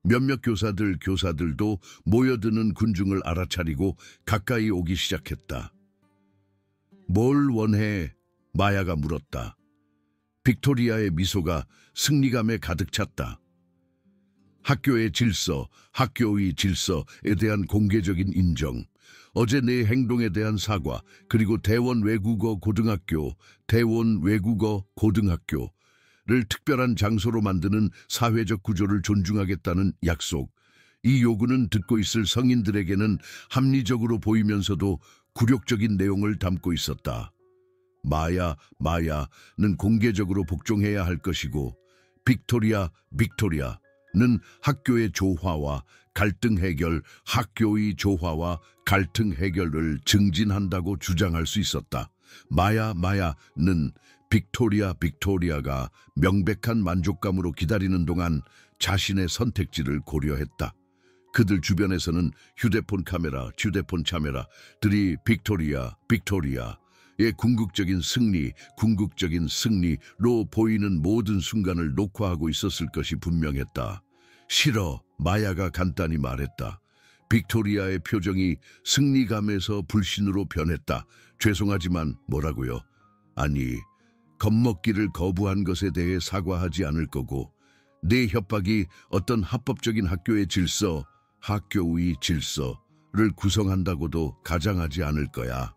몇몇 교사들도 모여드는 군중을 알아차리고 가까이 오기 시작했다. 뭘 원해? 마야가 물었다. 빅토리아의 미소가 승리감에 가득 찼다. 학교의 학교의 질서에 대한 공개적인 인정, 어제 내 행동에 대한 사과, 그리고 대원 외국어 고등학교를 특별한 장소로 만드는 사회적 구조를 존중하겠다는 약속. 이 요구는 듣고 있을 성인들에게는 합리적으로 보이면서도 굴욕적인 내용을 담고 있었다. 마야는 공개적으로 복종해야 할 것이고, 빅토리아는 학교의 조화와 갈등 해결을 증진한다고 주장할 수 있었다. 마야는 빅토리아가 명백한 만족감으로 기다리는 동안 자신의 선택지를 고려했다. 그들 주변에서는 휴대폰 카메라들이 빅토리아의 궁극적인 승리로 보이는 모든 순간을 녹화하고 있었을 것이 분명했다. 싫어, 마야가 간단히 말했다. 빅토리아의 표정이 승리감에서 불신으로 변했다. 죄송하지만 뭐라고요? 아니, 겁먹기를 거부한 것에 대해 사과하지 않을 거고, 내 협박이 어떤 합법적인 학교의 질서를 구성한다고도 가장하지 않을 거야.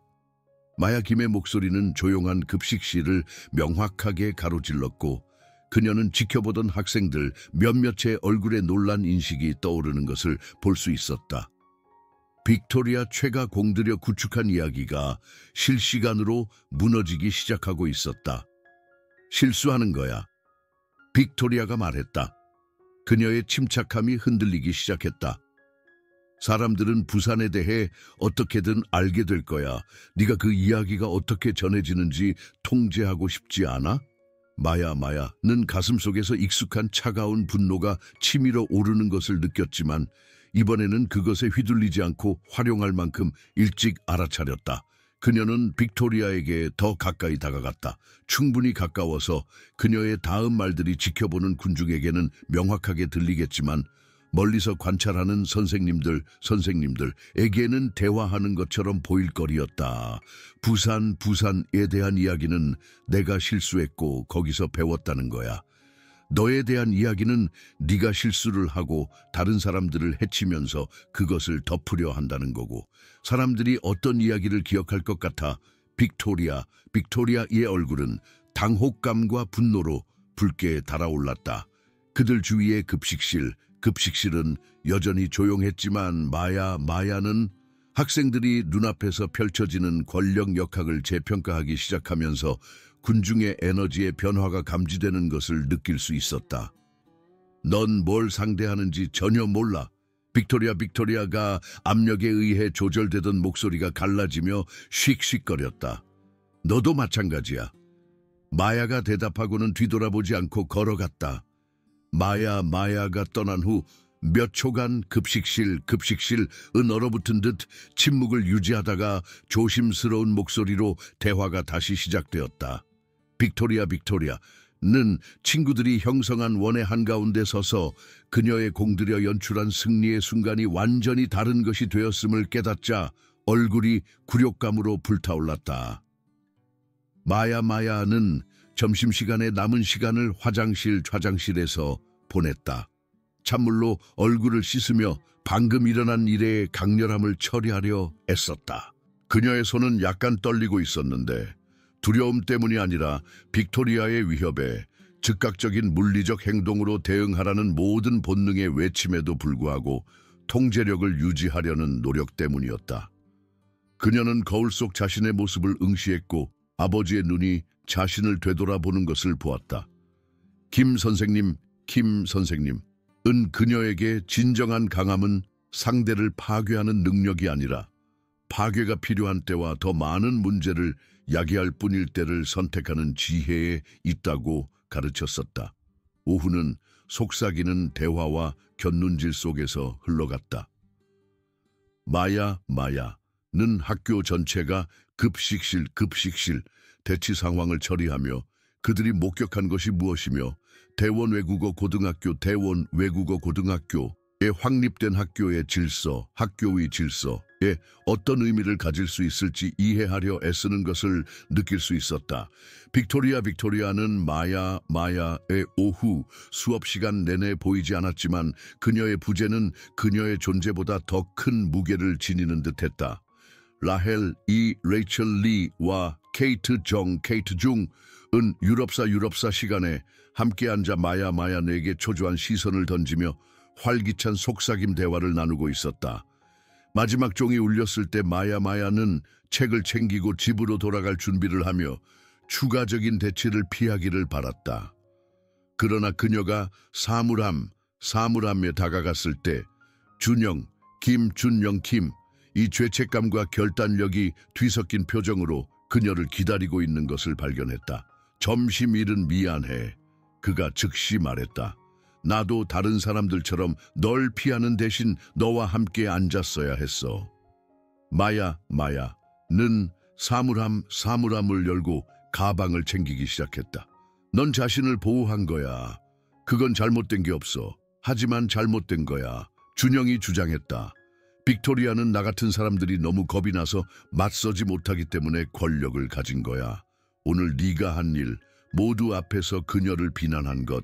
마야 김의 목소리는 조용한 급식실을 명확하게 가로질렀고, 그녀는 지켜보던 학생들 몇몇의 얼굴에 놀란 인식이 떠오르는 것을 볼 수 있었다. 빅토리아 최가 공들여 구축한 이야기가 실시간으로 무너지기 시작하고 있었다. 실수하는 거야. 빅토리아가 말했다. 그녀의 침착함이 흔들리기 시작했다. 사람들은 부산에 대해 어떻게든 알게 될 거야. 네가 그 이야기가 어떻게 전해지는지 통제하고 싶지 않아? 마야는 가슴속에서 익숙한 차가운 분노가 치밀어 오르는 것을 느꼈지만 이번에는 그것에 휘둘리지 않고 활용할 만큼 일찍 알아차렸다. 그녀는 빅토리아에게 더 가까이 다가갔다. 충분히 가까워서 그녀의 다음 말들이 지켜보는 군중에게는 명확하게 들리겠지만 멀리서 관찰하는 선생님들에게는 대화하는 것처럼 보일 거리였다. 부산에 대한 이야기는 내가 실수했고 거기서 배웠다는 거야. 너에 대한 이야기는 네가 실수를 하고 다른 사람들을 해치면서 그것을 덮으려 한다는 거고, 사람들이 어떤 이야기를 기억할 것 같아? 빅토리아의 얼굴은 당혹감과 분노로 붉게 달아올랐다. 그들 주위의 급식실은 여전히 조용했지만 마야는 학생들이 눈앞에서 펼쳐지는 권력 역학을 재평가하기 시작하면서 군중의 에너지의 변화가 감지되는 것을 느낄 수 있었다. 넌 뭘 상대하는지 전혀 몰라. 빅토리아가 압력에 의해 조절되던 목소리가 갈라지며 씩씩거렸다. 너도 마찬가지야. 마야가 대답하고는 뒤돌아보지 않고 걸어갔다. 마야가 떠난 후 몇 초간 급식실은 얼어붙은 듯 침묵을 유지하다가 조심스러운 목소리로 대화가 다시 시작되었다. 빅토리아는 친구들이 형성한 원의 한가운데 서서 그녀의 공들여 연출한 승리의 순간이 완전히 다른 것이 되었음을 깨닫자 얼굴이 굴욕감으로 불타올랐다. 마야는 점심시간에 남은 시간을 화장실에서 보냈다. 찬물로 얼굴을 씻으며 방금 일어난 일의 강렬함을 처리하려 애썼다. 그녀의 손은 약간 떨리고 있었는데 두려움 때문이 아니라 빅토리아의 위협에 즉각적인 물리적 행동으로 대응하라는 모든 본능의 외침에도 불구하고 통제력을 유지하려는 노력 때문이었다. 그녀는 거울 속 자신의 모습을 응시했고 아버지의 눈이 자신을 되돌아보는 것을 보았다. 김 선생님은 그녀에게 진정한 강함은 상대를 파괴하는 능력이 아니라 파괴가 필요한 때와 더 많은 문제를 야기할 뿐일 때를 선택하는 지혜에 있다고 가르쳤었다. 오후는 속삭이는 대화와 곁눈질 속에서 흘러갔다. 마야는 학교 전체가 급식실 대치 상황을 처리하며 그들이 목격한 것이 무엇이며 대원 외국어 고등학교의 확립된 학교의 질서, 학교의 질서에 어떤 의미를 가질 수 있을지 이해하려 애쓰는 것을 느낄 수 있었다. 빅토리아는 마야의 오후 수업 시간 내내 보이지 않았지만 그녀의 부재는 그녀의 존재보다 더 큰 무게를 지니는 듯했다. 라헬, 레이첼 리와 케이트 중은 유럽사 시간에 함께 앉아 마야에게 초조한 시선을 던지며 활기찬 속삭임 대화를 나누고 있었다. 마지막 종이 울렸을 때 마야는 책을 챙기고 집으로 돌아갈 준비를 하며 추가적인 대치를 피하기를 바랐다. 그러나 그녀가 사물함에 다가갔을 때 준영 이 죄책감과 결단력이 뒤섞인 표정으로 그녀를 기다리고 있는 것을 발견했다. 점심일은 미안해. 그가 즉시 말했다. 나도 다른 사람들처럼 널 피하는 대신 너와 함께 앉았어야 했어. 마야는 사물함을 열고 가방을 챙기기 시작했다. 넌 자신을 보호한 거야. 그건 잘못된 게 없어. 하지만 잘못된 거야. 준영이 주장했다. 빅토리아는 나 같은 사람들이 너무 겁이 나서 맞서지 못하기 때문에 권력을 가진 거야. 오늘 네가 한 일, 모두 앞에서 그녀를 비난한 것,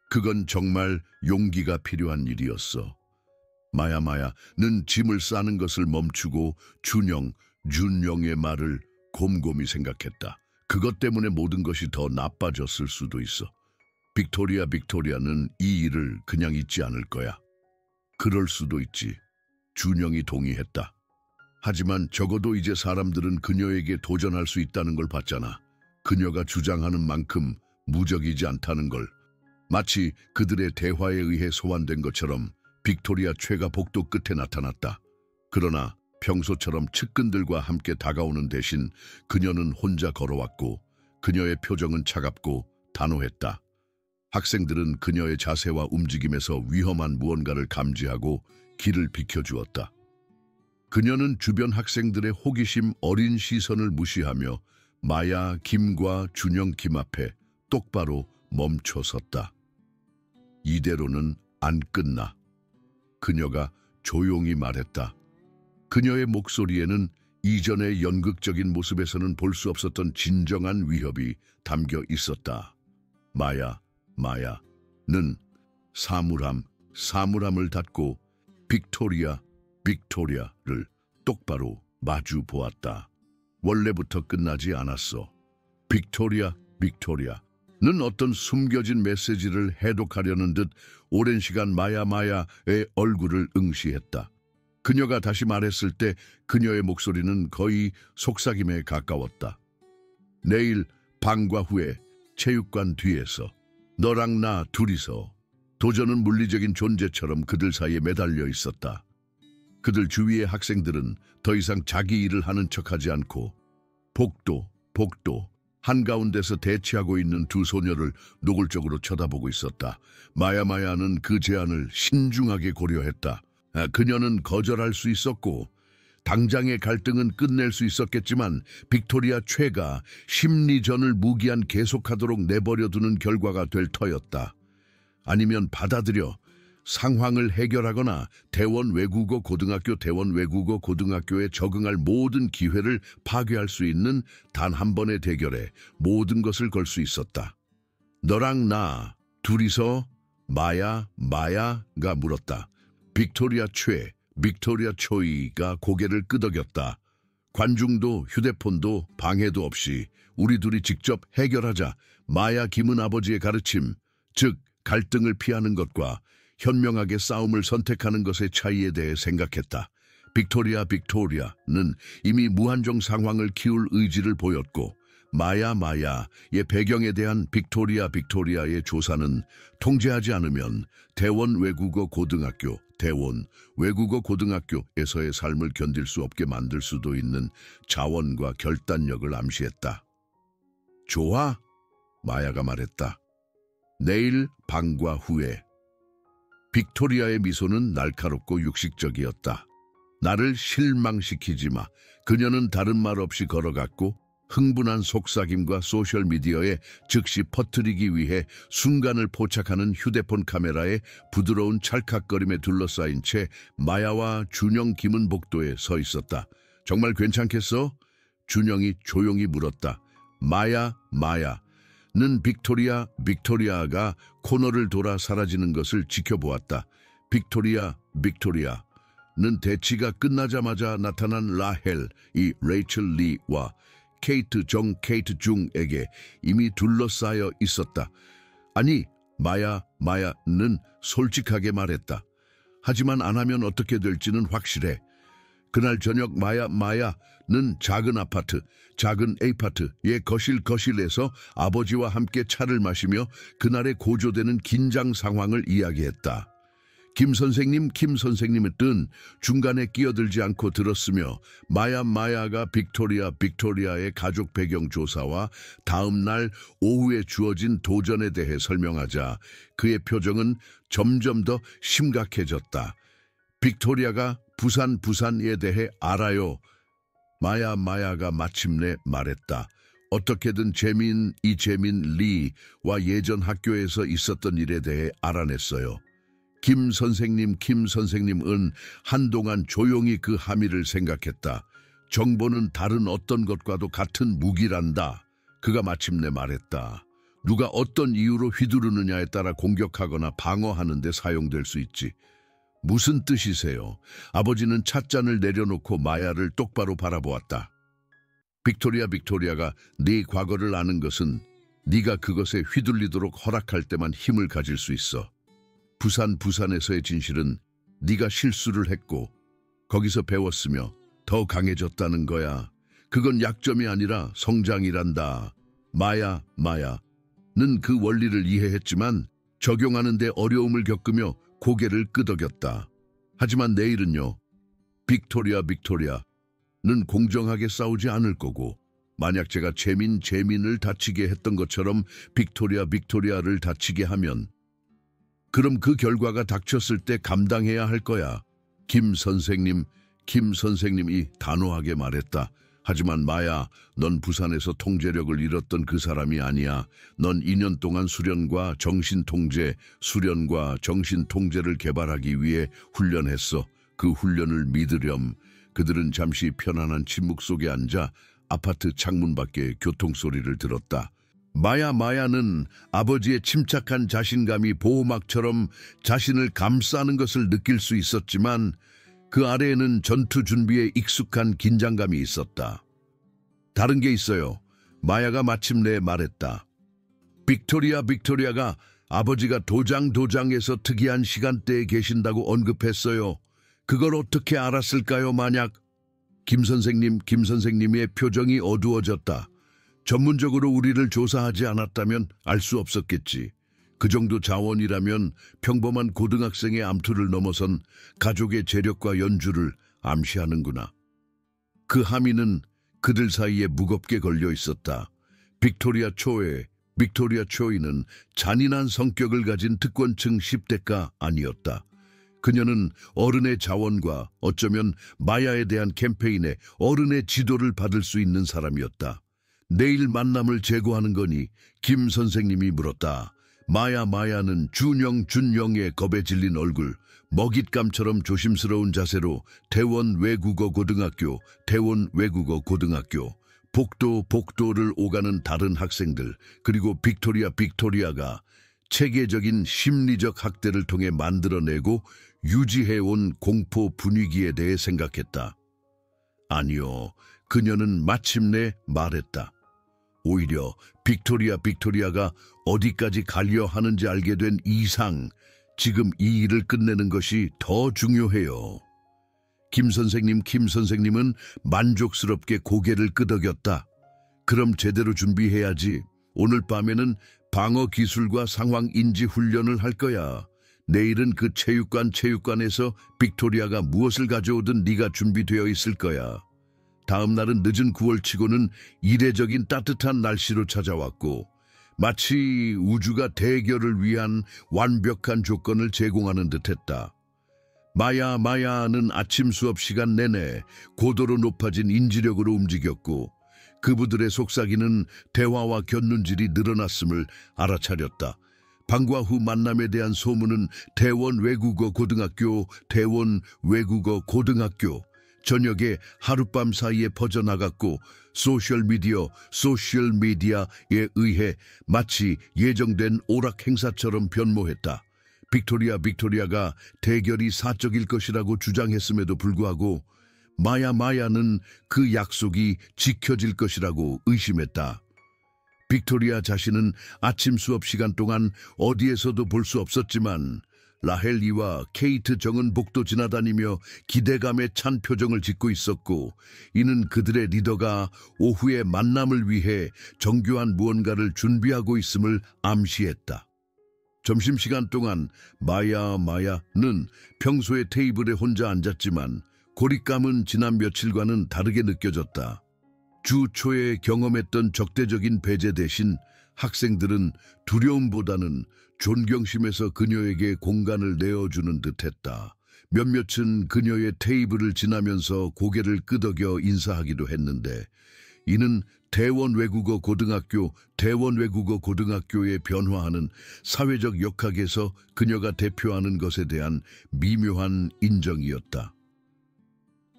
그건 정말 용기가 필요한 일이었어. 마야는 짐을 싸는 것을 멈추고 준영의 말을 곰곰이 생각했다. 그것 때문에 모든 것이 더 나빠졌을 수도 있어. 빅토리아는 이 일을 그냥 잊지 않을 거야. 그럴 수도 있지. 준영이 동의했다. 하지만 적어도 이제 사람들은 그녀에게 도전할 수 있다는 걸 봤잖아. 그녀가 주장하는 만큼 무적이지 않다는 걸. 마치 그들의 대화에 의해 소환된 것처럼 빅토리아 최가 복도 끝에 나타났다. 그러나 평소처럼 측근들과 함께 다가오는 대신 그녀는 혼자 걸어왔고 그녀의 표정은 차갑고 단호했다. 학생들은 그녀의 자세와 움직임에서 위험한 무언가를 감지하고 길을 비켜주었다. 그녀는 주변 학생들의 호기심 어린 시선을 무시하며 마야 김과 준영 김 앞에 똑바로 멈춰섰다. 이대로는 안 끝나. 그녀가 조용히 말했다. 그녀의 목소리에는 이전의 연극적인 모습에서는 볼 수 없었던 진정한 위협이 담겨 있었다. 마야는 사물함을 닫고 빅토리아를 똑바로 마주 보았다. 원래부터 끝나지 않았어. 빅토리아는 어떤 숨겨진 메시지를 해독하려는 듯 오랜 시간 마야의 얼굴을 응시했다. 그녀가 다시 말했을 때 그녀의 목소리는 거의 속삭임에 가까웠다. 내일 방과 후에 체육관 뒤에서 너랑 나 둘이서. 도전은 물리적인 존재처럼 그들 사이에 매달려 있었다. 그들 주위의 학생들은 더 이상 자기 일을 하는 척하지 않고 복도 한가운데서 대치하고 있는 두 소녀를 노골적으로 쳐다보고 있었다. 마야는 그 제안을 신중하게 고려했다. 그녀는 거절할 수 있었고 당장의 갈등은 끝낼 수 있었겠지만 빅토리아 최가 심리전을 무기한 계속하도록 내버려두는 결과가 될 터였다. 아니면 받아들여 상황을 해결하거나 대원 외국어 고등학교에 적응할 모든 기회를 파괴할 수 있는 단 한 번의 대결에 모든 것을 걸 수 있었다. 너랑 나 둘이서 마야가 물었다. 빅토리아 초이가 고개를 끄덕였다. 관중도 휴대폰도 방해도 없이 우리 둘이 직접 해결하자. 마야 김은 아버지의 가르침, 즉 갈등을 피하는 것과 현명하게 싸움을 선택하는 것의 차이에 대해 생각했다. 빅토리아는 이미 무한정 상황을 키울 의지를 보였고 마야의 배경에 대한 빅토리아의 조사는 통제하지 않으면 대원 외국어 고등학교 대원 외국어 고등학교에서의 삶을 견딜 수 없게 만들 수도 있는 자원과 결단력을 암시했다. 좋아, 마야가 말했다. 내일 방과 후에. 빅토리아의 미소는 날카롭고 육식적이었다. 나를 실망시키지 마. 그녀는 다른 말 없이 걸어갔고 흥분한 속삭임과 소셜미디어에 즉시 퍼뜨리기 위해 순간을 포착하는 휴대폰 카메라에 부드러운 찰칵거림에 둘러싸인 채 마야와 준영 김은 복도에 서 있었다. 정말 괜찮겠어? 준영이 조용히 물었다. 마야는 빅토리아가 코너를 돌아 사라지는 것을 지켜보았다. 빅토리아는 대치가 끝나자마자 나타난 라헬이 레이첼 리와 케이트 중에게 이미 둘러싸여 있었다. 아니, 마야는 솔직하게 말했다. 하지만 안 하면 어떻게 될지는 확실해. 그날 저녁 마야는 작은 A파트의 거실에서 아버지와 함께 차를 마시며 그날의 고조되는 긴장 상황을 이야기했다. 김 선생님의 뜻 중간에 끼어들지 않고 들었으며 마야가 빅토리아의 가족 배경 조사와 다음 날 오후에 주어진 도전에 대해 설명하자 그의 표정은 점점 더 심각해졌다. 빅토리아가 부산에 대해 알아요. 마야가 마침내 말했다. 어떻게든 재민 리와 예전 학교에서 있었던 일에 대해 알아냈어요. 김 선생님은 한동안 조용히 그 함의를 생각했다. 정보는 다른 어떤 것과도 같은 무기란다. 그가 마침내 말했다. 누가 어떤 이유로 휘두르느냐에 따라 공격하거나 방어하는 데 사용될 수 있지. 무슨 뜻이세요? 아버지는 찻잔을 내려놓고 마야를 똑바로 바라보았다. 빅토리아가 네 과거를 아는 것은 네가 그것에 휘둘리도록 허락할 때만 힘을 가질 수 있어. 부산에서의 진실은 네가 실수를 했고 거기서 배웠으며 더 강해졌다는 거야. 그건 약점이 아니라 성장이란다. 마야는 그 원리를 이해했지만 적용하는 데 어려움을 겪으며 고개를 끄덕였다. 하지만 내일은요. 빅토리아는 공정하게 싸우지 않을 거고 만약 제가 재민을 다치게 했던 것처럼 빅토리아를 다치게 하면 그럼 그 결과가 닥쳤을 때 감당해야 할 거야. 김 선생님이 단호하게 말했다. 하지만 마야, 넌 부산에서 통제력을 잃었던 그 사람이 아니야. 넌 2년 동안 수련과 정신통제를 개발하기 위해 훈련했어. 그 훈련을 믿으렴. 그들은 잠시 편안한 침묵 속에 앉아 아파트 창문 밖에 교통소리를 들었다. 마야는 아버지의 침착한 자신감이 보호막처럼 자신을 감싸는 것을 느낄 수 있었지만 그 아래에는 전투 준비에 익숙한 긴장감이 있었다. 다른 게 있어요. 마야가 마침내 말했다. 빅토리아가 아버지가 도장에서 특이한 시간대에 계신다고 언급했어요. 그걸 어떻게 알았을까요? 만약 김 선생님의 표정이 어두워졌다. 전문적으로 우리를 조사하지 않았다면 알 수 없었겠지. 그 정도 자원이라면 평범한 고등학생의 암투를 넘어선 가족의 재력과 연주를 암시하는구나. 그 함의는 그들 사이에 무겁게 걸려 있었다. 빅토리아 초이는 잔인한 성격을 가진 특권층 10대가 아니었다. 그녀는 어른의 자원과 어쩌면 마야에 대한 캠페인에 어른의 지도를 받을 수 있는 사람이었다. 내일 만남을 제고하는 거니? 김 선생님이 물었다. 마야는 준영의 겁에 질린 얼굴, 먹잇감처럼 조심스러운 자세로 대원 외국어 고등학교, 복도를 오가는 다른 학생들, 그리고 빅토리아가 체계적인 심리적 학대를 통해 만들어내고 유지해온 공포 분위기에 대해 생각했다. 아니요, 그녀는 마침내 말했다. 오히려 빅토리아가 어디까지 가려 하는지 알게 된 이상 지금 이 일을 끝내는 것이 더 중요해요. 김 선생님은 만족스럽게 고개를 끄덕였다. 그럼 제대로 준비해야지. 오늘 밤에는 방어 기술과 상황 인지 훈련을 할 거야. 내일은 그 체육관에서 빅토리아가 무엇을 가져오든 네가 준비되어 있을 거야. 다음 날은 늦은 9월치고는 이례적인 따뜻한 날씨로 찾아왔고 마치 우주가 대결을 위한 완벽한 조건을 제공하는 듯했다. 마야는 아침 수업 시간 내내 고도로 높아진 인지력으로 움직였고 그부들의 속삭이는 대화와 곁눈질이 늘어났음을 알아차렸다. 방과 후 만남에 대한 소문은 대원 외국어 고등학교 저녁에 하룻밤 사이에 퍼져나갔고 소셜미디어에 의해 마치 예정된 오락 행사처럼 변모했다. 빅토리아가 대결이 사적일 것이라고 주장했음에도 불구하고 마야는 그 약속이 지켜질 것이라고 의심했다. 빅토리아 자신은 아침 수업 시간 동안 어디에서도 볼 수 없었지만 라헬리와 케이트 정은 복도 지나다니며 기대감에 찬 표정을 짓고 있었고 이는 그들의 리더가 오후의 만남을 위해 정교한 무언가를 준비하고 있음을 암시했다. 점심시간 동안 마야는 평소의 테이블에 혼자 앉았지만 고립감은 지난 며칠과는 다르게 느껴졌다. 주 초에 경험했던 적대적인 배제 대신 학생들은 두려움보다는 존경심에서 그녀에게 공간을 내어주는 듯했다. 몇몇은 그녀의 테이블을 지나면서 고개를 끄덕여 인사하기도 했는데 이는 대원 외국어 고등학교의 변화하는 사회적 역학에서 그녀가 대표하는 것에 대한 미묘한 인정이었다.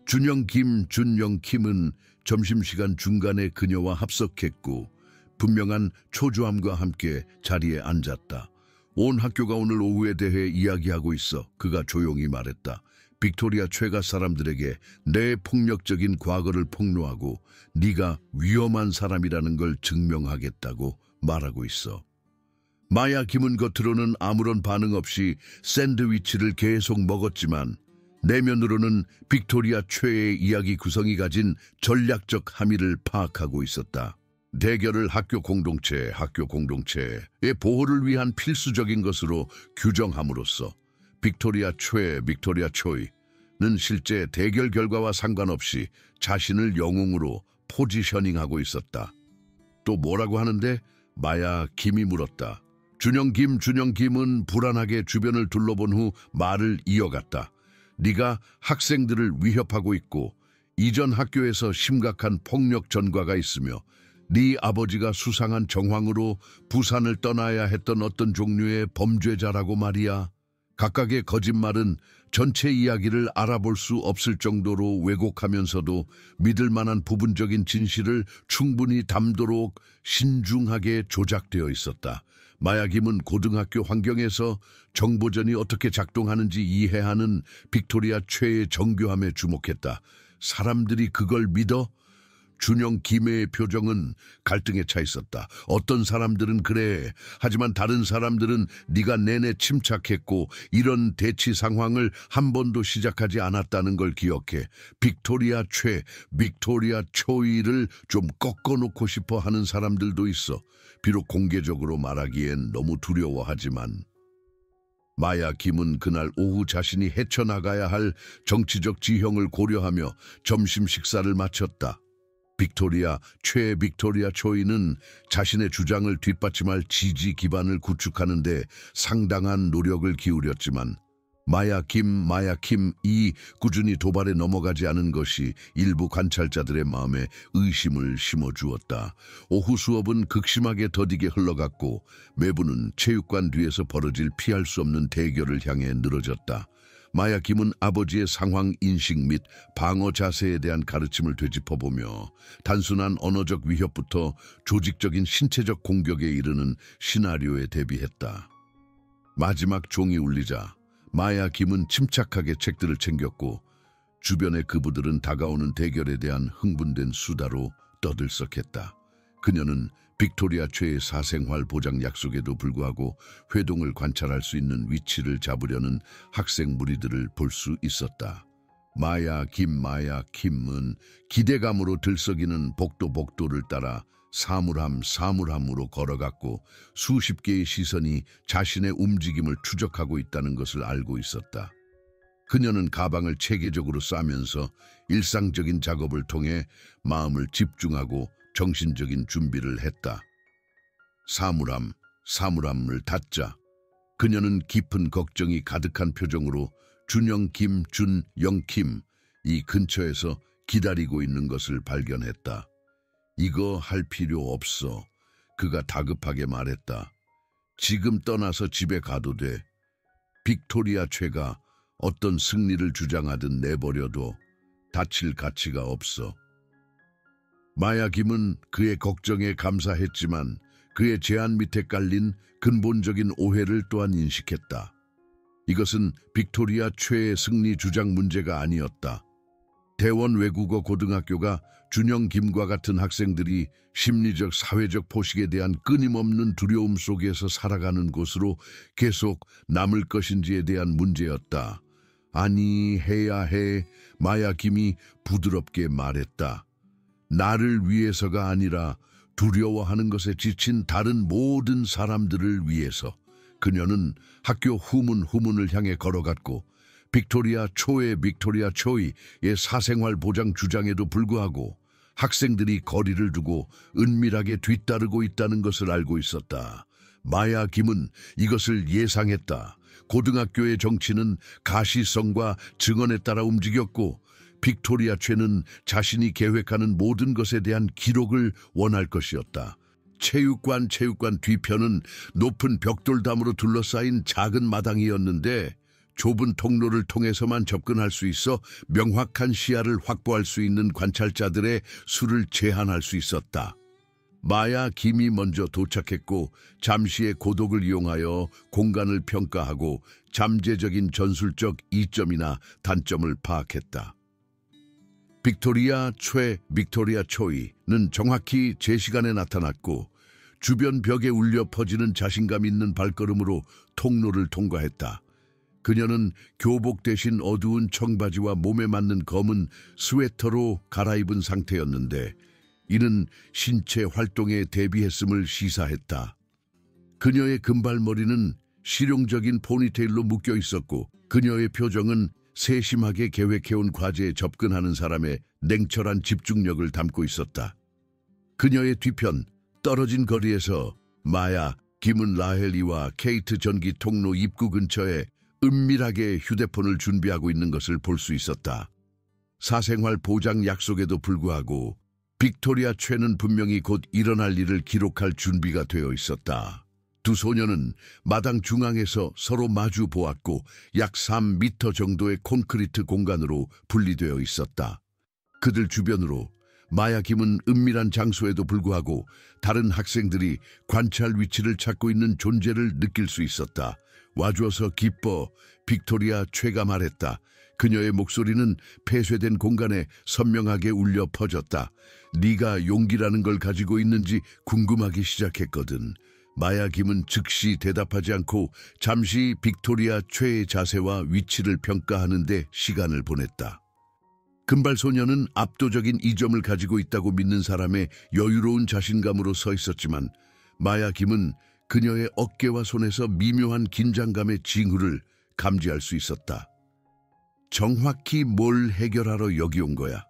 준영 킴은 점심시간 중간에 그녀와 합석했고 분명한 초조함과 함께 자리에 앉았다. 온 학교가 오늘 오후에 대해 이야기하고 있어 그가 조용히 말했다. 빅토리아 최가 사람들에게 내 폭력적인 과거를 폭로하고 네가 위험한 사람이라는 걸 증명하겠다고 말하고 있어. 마야 김은 겉으로는 아무런 반응 없이 샌드위치를 계속 먹었지만 내면으로는 빅토리아 최의 이야기 구성이 가진 전략적 함의를 파악하고 있었다. 대결을 학교 공동체의 보호를 위한 필수적인 것으로 규정함으로써 빅토리아 초이는 실제 대결 결과와 상관없이 자신을 영웅으로 포지셔닝하고 있었다. 또 뭐라고 하는데? 마야 김이 물었다. 준영 김은 불안하게 주변을 둘러본 후 말을 이어갔다. 네가 학생들을 위협하고 있고 이전 학교에서 심각한 폭력 전과가 있으며 네 아버지가 수상한 정황으로 부산을 떠나야 했던 어떤 종류의 범죄자라고 말이야. 각각의 거짓말은 전체 이야기를 알아볼 수 없을 정도로 왜곡하면서도 믿을 만한 부분적인 진실을 충분히 담도록 신중하게 조작되어 있었다. 마야김은 고등학교 환경에서 정보전이 어떻게 작동하는지 이해하는 빅토리아 최의 정교함에 주목했다. 사람들이 그걸 믿어? 준영 김의 표정은 갈등에 차 있었다. 어떤 사람들은 그래. 하지만 다른 사람들은 네가 내내 침착했고 이런 대치 상황을 한 번도 시작하지 않았다는 걸 기억해. 빅토리아 초이를 좀 꺾어놓고 싶어 하는 사람들도 있어. 비록 공개적으로 말하기엔 너무 두려워하지만. 마야 김은 그날 오후 자신이 헤쳐나가야 할 정치적 지형을 고려하며 점심 식사를 마쳤다. 빅토리아 초이는 자신의 주장을 뒷받침할 지지 기반을 구축하는 데 상당한 노력을 기울였지만 마야킴이 꾸준히 도발에 넘어가지 않은 것이 일부 관찰자들의 마음에 의심을 심어주었다. 오후 수업은 극심하게 더디게 흘러갔고 매부는 체육관 뒤에서 벌어질 피할 수 없는 대결을 향해 늘어졌다. 마야킴은 아버지의 상황 인식 및 방어 자세에 대한 가르침을 되짚어보며 단순한 언어적 위협부터 조직적인 신체적 공격에 이르는 시나리오에 대비했다. 마지막 종이 울리자 마야킴은 침착하게 책들을 챙겼고 주변의 그부들은 다가오는 대결에 대한 흥분된 수다로 떠들썩했다. 그녀는 빅토리아 최의 사생활 보장 약속에도 불구하고 회동을 관찰할 수 있는 위치를 잡으려는 학생 무리들을 볼 수 있었다. 마야킴은 기대감으로 들썩이는 복도를 따라 사물함으로 걸어갔고 수십 개의 시선이 자신의 움직임을 추적하고 있다는 것을 알고 있었다. 그녀는 가방을 체계적으로 싸면서 일상적인 작업을 통해 마음을 집중하고 정신적인 준비를 했다. 사물함을 닫자 그녀는 깊은 걱정이 가득한 표정으로 준영킴, 이 근처에서 기다리고 있는 것을 발견했다. 이거 할 필요 없어. 그가 다급하게 말했다. 지금 떠나서 집에 가도 돼. 빅토리아 최가 어떤 승리를 주장하든 내버려둬. 다칠 가치가 없어. 마야 김은 그의 걱정에 감사했지만 그의 제안 밑에 깔린 근본적인 오해를 또한 인식했다. 이것은 빅토리아 최의 승리 주장 문제가 아니었다. 대원 외국어 고등학교가 준영 김과 같은 학생들이 심리적 사회적 포식에 대한 끊임없는 두려움 속에서 살아가는 곳으로 계속 남을 것인지에 대한 문제였다. 아니, 해야 해. 마야 김이 부드럽게 말했다. 나를 위해서가 아니라 두려워하는 것에 지친 다른 모든 사람들을 위해서. 그녀는 학교 후문을 향해 걸어갔고 빅토리아 초이의 사생활 보장 주장에도 불구하고 학생들이 거리를 두고 은밀하게 뒤따르고 있다는 것을 알고 있었다. 마야 김은 이것을 예상했다. 고등학교의 정치는 가시성과 증언에 따라 움직였고 빅토리아 최는 자신이 계획하는 모든 것에 대한 기록을 원할 것이었다. 체육관 뒤편은 높은 벽돌담으로 둘러싸인 작은 마당이었는데 좁은 통로를 통해서만 접근할 수 있어 명확한 시야를 확보할 수 있는 관찰자들의 수를 제한할 수 있었다. 마야 김이 먼저 도착했고 잠시의 고독을 이용하여 공간을 평가하고 잠재적인 전술적 이점이나 단점을 파악했다. 빅토리아 초이는 정확히 제 시간에 나타났고 주변 벽에 울려 퍼지는 자신감 있는 발걸음으로 통로를 통과했다. 그녀는 교복 대신 어두운 청바지와 몸에 맞는 검은 스웨터로 갈아입은 상태였는데 이는 신체 활동에 대비했음을 시사했다. 그녀의 금발머리는 실용적인 포니테일로 묶여 있었고 그녀의 표정은 세심하게 계획해온 과제에 접근하는 사람의 냉철한 집중력을 담고 있었다. 그녀의 뒤편 떨어진 거리에서 마야, 김은 라헬리와 케이트 전기 통로 입구 근처에 은밀하게 휴대폰을 준비하고 있는 것을 볼 수 있었다. 사생활 보장 약속에도 불구하고 빅토리아 최는 분명히 곧 일어날 일을 기록할 준비가 되어 있었다. 두 소녀는 마당 중앙에서 서로 마주 보았고 약 3m 정도의 콘크리트 공간으로 분리되어 있었다. 그들 주변으로 마야 김은 은밀한 장소에도 불구하고 다른 학생들이 관찰 위치를 찾고 있는 존재를 느낄 수 있었다. 와줘서 기뻐. 빅토리아 최가 말했다. 그녀의 목소리는 폐쇄된 공간에 선명하게 울려 퍼졌다. 네가 용기라는 걸 가지고 있는지 궁금하기 시작했거든. 마야 김은 즉시 대답하지 않고 잠시 빅토리아 최의 자세와 위치를 평가하는 데 시간을 보냈다. 금발 소녀는 압도적인 이점을 가지고 있다고 믿는 사람의 여유로운 자신감으로 서 있었지만 마야 김은 그녀의 어깨와 손에서 미묘한 긴장감의 징후를 감지할 수 있었다. 정확히 뭘 해결하러 여기 온 거야?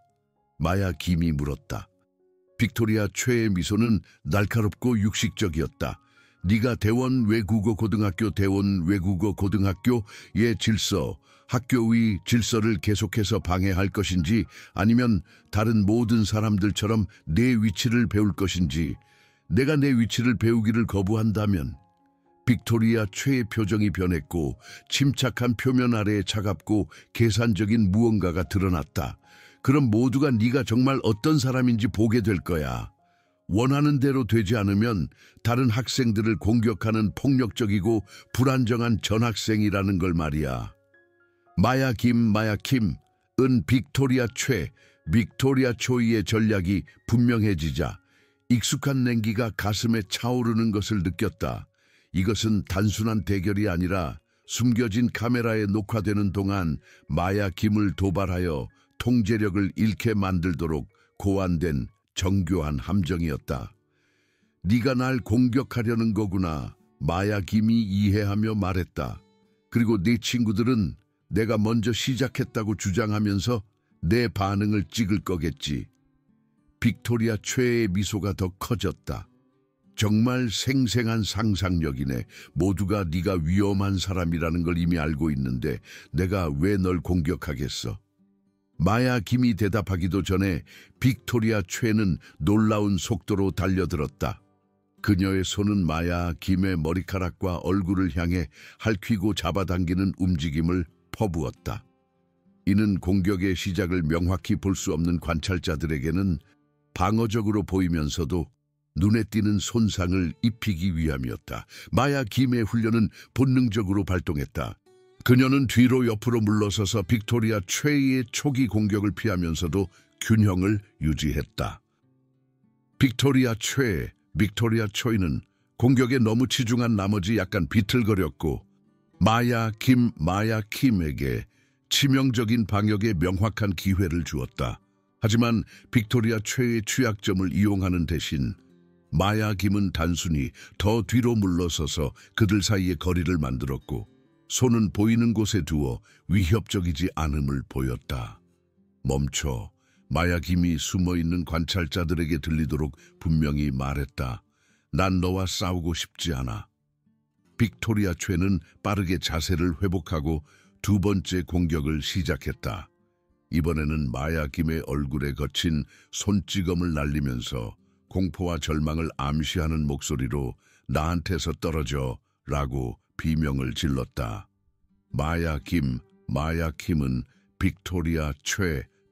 마야 김이 물었다. 빅토리아 최의 미소는 날카롭고 육식적이었다. 네가 대원 외국어 고등학교의 질서, 학교의 질서를 계속해서 방해할 것인지 아니면 다른 모든 사람들처럼 내 위치를 배울 것인지 내가 내 위치를 배우기를 거부한다면 빅토리아 최의 표정이 변했고 침착한 표면 아래에 차갑고 계산적인 무언가가 드러났다. 그럼 모두가 네가 정말 어떤 사람인지 보게 될 거야. 원하는 대로 되지 않으면 다른 학생들을 공격하는 폭력적이고 불안정한 전학생이라는 걸 말이야. 마야 김은 빅토리아 초이의 전략이 분명해지자 익숙한 냉기가 가슴에 차오르는 것을 느꼈다. 이것은 단순한 대결이 아니라 숨겨진 카메라에 녹화되는 동안 마야 김을 도발하여 통제력을 잃게 만들도록 고안된 정교한 함정이었다. 네가 날 공격하려는 거구나. 마야 김이 이해하며 말했다. 그리고 네 친구들은 내가 먼저 시작했다고 주장하면서 내 반응을 찍을 거겠지. 빅토리아 최의 미소가 더 커졌다. 정말 생생한 상상력이네. 모두가 네가 위험한 사람이라는 걸 이미 알고 있는데 내가 왜 널 공격하겠어? 마야 김이 대답하기도 전에 빅토리아 최는 놀라운 속도로 달려들었다. 그녀의 손은 마야 김의 머리카락과 얼굴을 향해 핥히고 잡아당기는 움직임을 퍼부었다. 이는 공격의 시작을 명확히 볼 수 없는 관찰자들에게는 방어적으로 보이면서도 눈에 띄는 손상을 입히기 위함이었다. 마야 김의 훈련은 본능적으로 발동했다. 그녀는 뒤로 옆으로 물러서서 빅토리아 최의 초기 공격을 피하면서도 균형을 유지했다. 빅토리아 초이는 공격에 너무 치중한 나머지 약간 비틀거렸고 마야 킴에게 치명적인 방역에 명확한 기회를 주었다. 하지만 빅토리아 최의 취약점을 이용하는 대신 마야 김은 단순히 더 뒤로 물러서서 그들 사이에 거리를 만들었고 손은 보이는 곳에 두어 위협적이지 않음을 보였다. 멈춰. 마야 김이 숨어있는 관찰자들에게 들리도록 분명히 말했다. 난 너와 싸우고 싶지 않아. 빅토리아 최는 빠르게 자세를 회복하고 두 번째 공격을 시작했다. 이번에는 마야 김의 얼굴에 거친 손찌검을 날리면서 공포와 절망을 암시하는 목소리로 나한테서 떨어져 라고 비명을 질렀다. 마야 킴은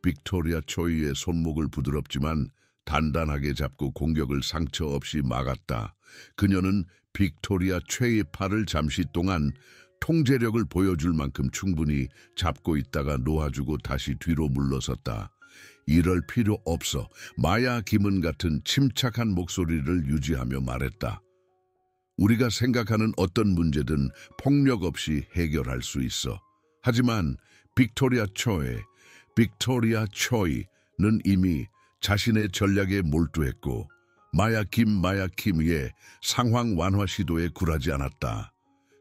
빅토리아 초이의 손목을 부드럽지만 단단하게 잡고 공격을 상처 없이 막았다. 그녀는 빅토리아 최의 팔을 잠시 동안 통제력을 보여줄 만큼 충분히 잡고 있다가 놓아주고 다시 뒤로 물러섰다. 이럴 필요 없어. 마야 김은 같은 침착한 목소리를 유지하며 말했다. 우리가 생각하는 어떤 문제든 폭력 없이 해결할 수 있어. 하지만 빅토리아 초이는 이미 자신의 전략에 몰두했고 마야 김의 상황 완화 시도에 굴하지 않았다.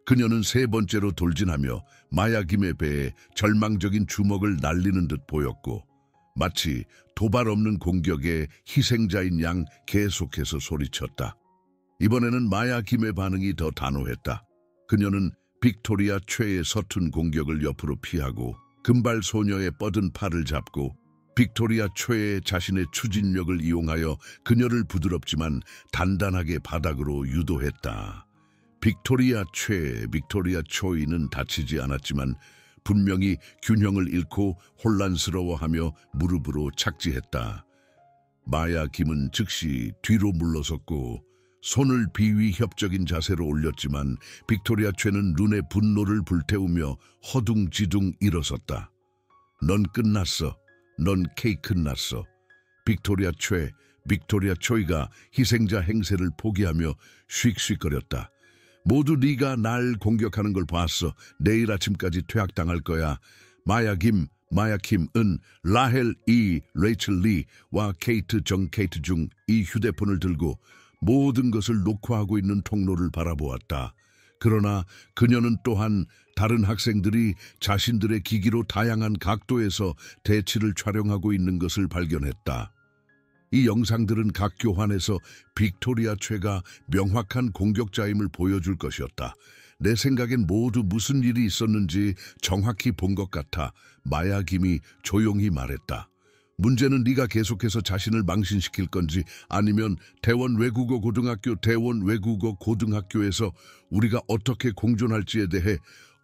그녀는 세 번째로 돌진하며 마야 김의 배에 절망적인 주먹을 날리는 듯 보였고 마치 도발 없는 공격의 희생자인 양 계속해서 소리쳤다. 이번에는 마야 김의 반응이 더 단호했다. 그녀는 빅토리아 최의 서툰 공격을 옆으로 피하고 금발 소녀의 뻗은 팔을 잡고 빅토리아 최의 자신의 추진력을 이용하여 그녀를 부드럽지만 단단하게 바닥으로 유도했다. 빅토리아 초이는 다치지 않았지만 분명히 균형을 잃고 혼란스러워하며 무릎으로 착지했다. 마야 김은 즉시 뒤로 물러섰고 손을 비위협적인 자세로 올렸지만 빅토리아 최는 눈에 분노를 불태우며 허둥지둥 일어섰다. 넌 끝났어. 넌 케이크 났어. 빅토리아 초이가 희생자 행세를 포기하며 쉭쉭거렸다. 모두 네가 날 공격하는 걸 봤어. 내일 아침까지 퇴학당할 거야. 마야 김은 라헬 레이첼 리와 케이트 중 이 휴대폰을 들고 모든 것을 녹화하고 있는 통로를 바라보았다. 그러나 그녀는 또한 다른 학생들이 자신들의 기기로 다양한 각도에서 대치를 촬영하고 있는 것을 발견했다. 이 영상들은 각 교환에서 빅토리아 최가 명확한 공격자임을 보여줄 것이었다. 내 생각엔 모두 무슨 일이 있었는지 정확히 본 것 같아. 마야 김이 조용히 말했다. 문제는 네가 계속해서 자신을 망신시킬 건지 아니면 대원 외국어 고등학교에서 우리가 어떻게 공존할지에 대해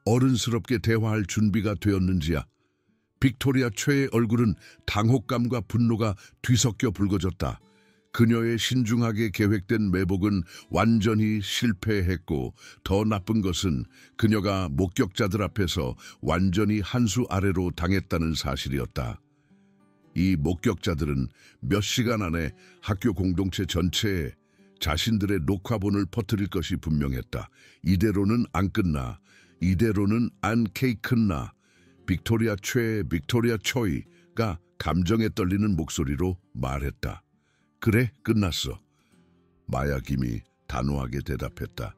어른스럽게 대화할 준비가 되었는지야. 빅토리아 최의 얼굴은 당혹감과 분노가 뒤섞여 붉어졌다. 그녀의 신중하게 계획된 매복은 완전히 실패했고 더 나쁜 것은 그녀가 목격자들 앞에서 완전히 한 수 아래로 당했다는 사실이었다. 이 목격자들은 몇 시간 안에 학교 공동체 전체에 자신들의 녹화본을 퍼뜨릴 것이 분명했다. 이대로는 안 끝나. 이대로는 안 케이크나. 빅토리아 초이가 감정에 떨리는 목소리로 말했다. 그래, 끝났어. 마야 김이 단호하게 대답했다.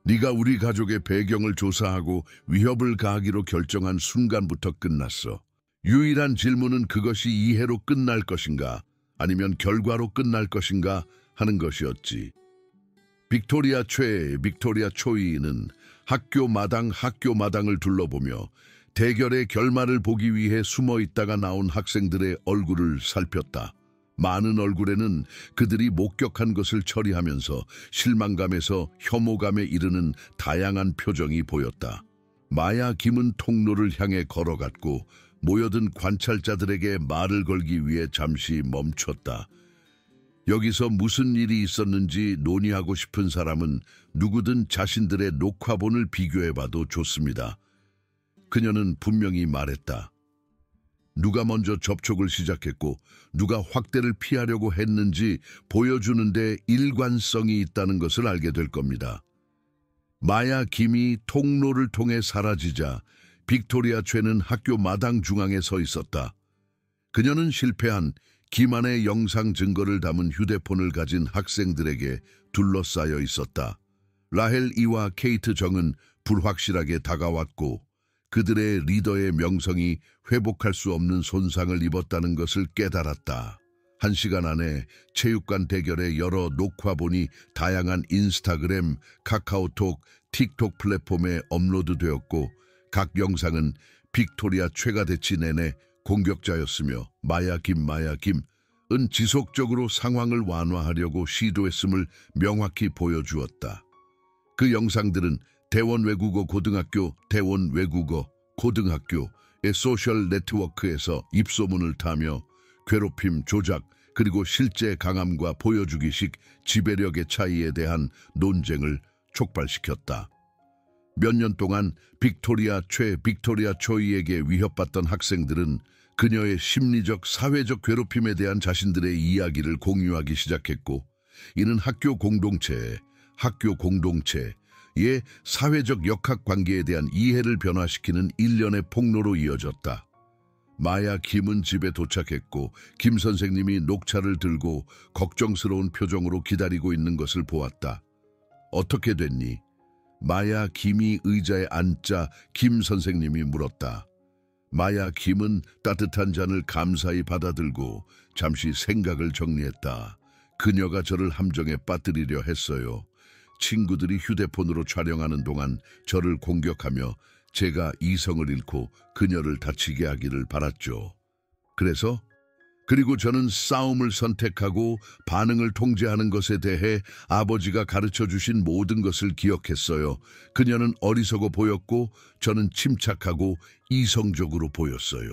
네가 우리 가족의 배경을 조사하고 위협을 가하기로 결정한 순간부터 끝났어. 유일한 질문은 그것이 이해로 끝날 것인가 아니면 결과로 끝날 것인가 하는 것이었지. 빅토리아 초이는 학교 마당을 둘러보며 대결의 결말을 보기 위해 숨어 있다가 나온 학생들의 얼굴을 살폈다. 많은 얼굴에는 그들이 목격한 것을 처리하면서 실망감에서 혐오감에 이르는 다양한 표정이 보였다. 마야 김은 통로를 향해 걸어갔고 모여든 관찰자들에게 말을 걸기 위해 잠시 멈췄다. 여기서 무슨 일이 있었는지 논의하고 싶은 사람은 누구든 자신들의 녹화본을 비교해봐도 좋습니다. 그녀는 분명히 말했다. 누가 먼저 접촉을 시작했고 누가 확대를 피하려고 했는지 보여주는데 일관성이 있다는 것을 알게 될 겁니다. 마야 김이 통로를 통해 사라지자 빅토리아 최는 학교 마당 중앙에 서 있었다. 그녀는 실패한 김한의 영상 증거를 담은 휴대폰을 가진 학생들에게 둘러싸여 있었다. 라헬 이와 케이트 정은 불확실하게 다가왔고 그들의 리더의 명성이 회복할 수 없는 손상을 입었다는 것을 깨달았다. 1시간 안에 체육관 대결의 여러 녹화본이 다양한 인스타그램, 카카오톡, 틱톡 플랫폼에 업로드되었고 각 영상은 빅토리아 최가 대치 내내 공격자였으며 마야 김은 지속적으로 상황을 완화하려고 시도했음을 명확히 보여주었다. 그 영상들은 대원 외국어 고등학교의 소셜 네트워크에서 입소문을 타며 괴롭힘, 조작, 그리고 실제 강함과 보여주기식 지배력의 차이에 대한 논쟁을 촉발시켰다. 몇 년 동안 빅토리아 초이에게 위협받던 학생들은 그녀의 심리적, 사회적 괴롭힘에 대한 자신들의 이야기를 공유하기 시작했고 이는 학교 공동체의 사회적 역학관계에 대한 이해를 변화시키는 일련의 폭로로 이어졌다. 마야 김은 집에 도착했고 김 선생님이 녹차를 들고 걱정스러운 표정으로 기다리고 있는 것을 보았다. 어떻게 됐니? 마야 김이 의자에 앉자 김 선생님이 물었다. 마야 김은 따뜻한 잔을 감사히 받아들고 잠시 생각을 정리했다. 그녀가 저를 함정에 빠뜨리려 했어요. 친구들이 휴대폰으로 촬영하는 동안 저를 공격하며 제가 이성을 잃고 그녀를 다치게 하기를 바랐죠. 그리고 저는 싸움을 선택하고 반응을 통제하는 것에 대해 아버지가 가르쳐 주신 모든 것을 기억했어요. 그녀는 어리석어 보였고 저는 침착하고 이성적으로 보였어요.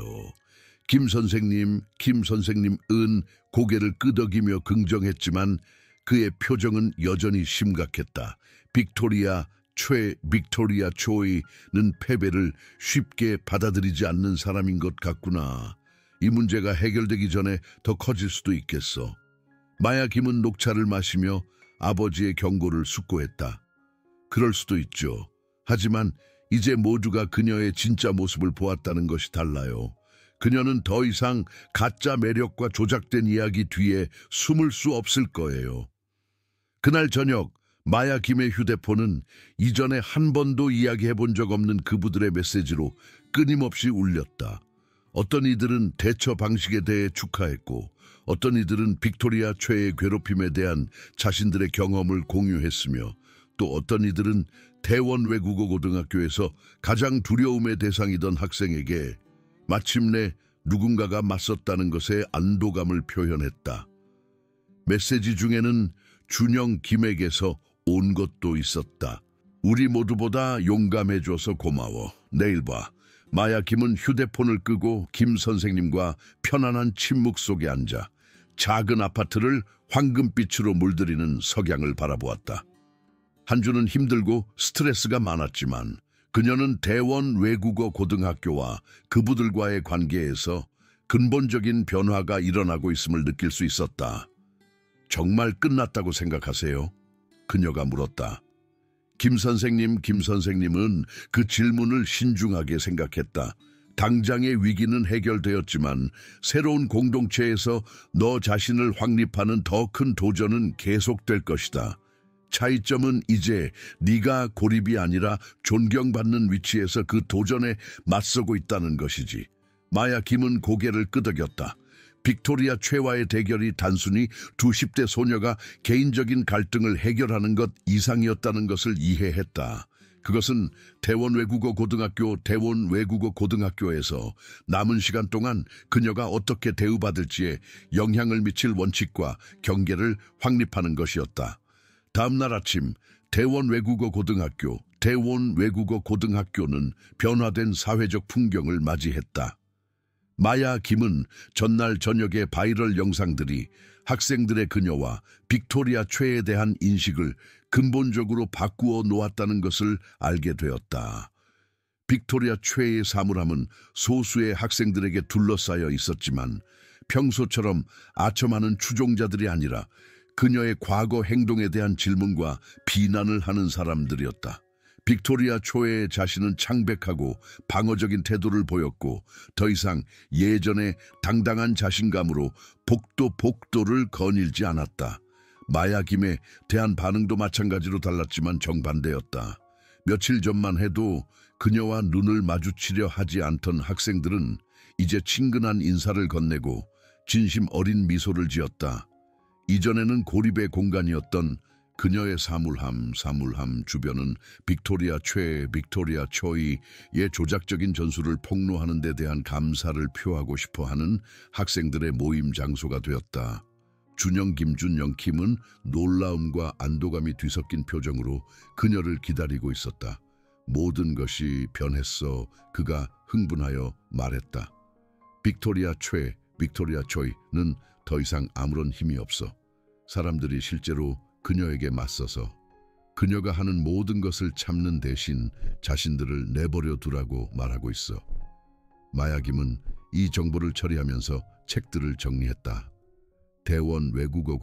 김 선생님은 고개를 끄덕이며 긍정했지만 그의 표정은 여전히 심각했다. 빅토리아 초이는 패배를 쉽게 받아들이지 않는 사람인 것 같구나. 이 문제가 해결되기 전에 더 커질 수도 있겠어. 마야 김은 녹차를 마시며 아버지의 경고를 숙고했다. 그럴 수도 있죠. 하지만 이제 모두가 그녀의 진짜 모습을 보았다는 것이 달라요. 그녀는 더 이상 가짜 매력과 조작된 이야기 뒤에 숨을 수 없을 거예요. 그날 저녁 마야 김의 휴대폰은 이전에 한 번도 이야기해 본 적 없는 그부들의 메시지로 끊임없이 울렸다. 어떤 이들은 대처 방식에 대해 축하했고 어떤 이들은 빅토리아 최의 괴롭힘에 대한 자신들의 경험을 공유했으며 또 어떤 이들은 대원 외국어 고등학교에서 가장 두려움의 대상이던 학생에게 마침내 누군가가 맞섰다는 것에 안도감을 표현했다. 메시지 중에는 준영 김에게서 온 것도 있었다. 우리 모두보다 용감해줘서 고마워. 내일 봐. 마야 김은 휴대폰을 끄고 김 선생님과 편안한 침묵 속에 앉아 작은 아파트를 황금빛으로 물들이는 석양을 바라보았다. 한 주는 힘들고 스트레스가 많았지만 그녀는 대원 외국어 고등학교와 그부들과의 관계에서 근본적인 변화가 일어나고 있음을 느낄 수 있었다. 정말 끝났다고 생각하세요? 그녀가 물었다. 김 선생님은 그 질문을 신중하게 생각했다. 당장의 위기는 해결되었지만 새로운 공동체에서 너 자신을 확립하는 더 큰 도전은 계속될 것이다. 차이점은 이제 네가 고립이 아니라 존경받는 위치에서 그 도전에 맞서고 있다는 것이지. 마야 김은 고개를 끄덕였다. 빅토리아 최와의 대결이 단순히 두 10대 소녀가 개인적인 갈등을 해결하는 것 이상이었다는 것을 이해했다. 그것은 대원 외국어 고등학교에서 남은 시간 동안 그녀가 어떻게 대우받을지에 영향을 미칠 원칙과 경계를 확립하는 것이었다. 다음 날 아침 대원 외국어 고등학교는 변화된 사회적 풍경을 맞이했다. 마야 김은 전날 저녁의 바이럴 영상들이 학생들의 그녀와 빅토리아 최에 대한 인식을 근본적으로 바꾸어 놓았다는 것을 알게 되었다. 빅토리아 최의 사물함은 소수의 학생들에게 둘러싸여 있었지만 평소처럼 아첨하는 추종자들이 아니라 그녀의 과거 행동에 대한 질문과 비난을 하는 사람들이었다. 빅토리아 초의 자신은 창백하고 방어적인 태도를 보였고 더 이상 예전의 당당한 자신감으로 복도를 거닐지 않았다. 마야 김에 대한 반응도 마찬가지로 달랐지만 정반대였다. 며칠 전만 해도 그녀와 눈을 마주치려 하지 않던 학생들은 이제 친근한 인사를 건네고 진심 어린 미소를 지었다. 이전에는 고립의 공간이었던 그녀의 사물함 주변은 빅토리아 초이의 조작적인 전술을 폭로하는 데 대한 감사를 표하고 싶어하는 학생들의 모임 장소가 되었다. 준영 김은 놀라움과 안도감이 뒤섞인 표정으로 그녀를 기다리고 있었다. 모든 것이 변했어. 그가 흥분하여 말했다. 빅토리아 초이는 더 이상 아무런 힘이 없어. 사람들이 실제로 그녀에게 맞서서 그녀가 하는 모든 것을 참는 대신 자신들을 내버려 두라고 말하고 있어. 마야 김은 이 정보를 처리하면서 책들을 정리했다. 대원 외국어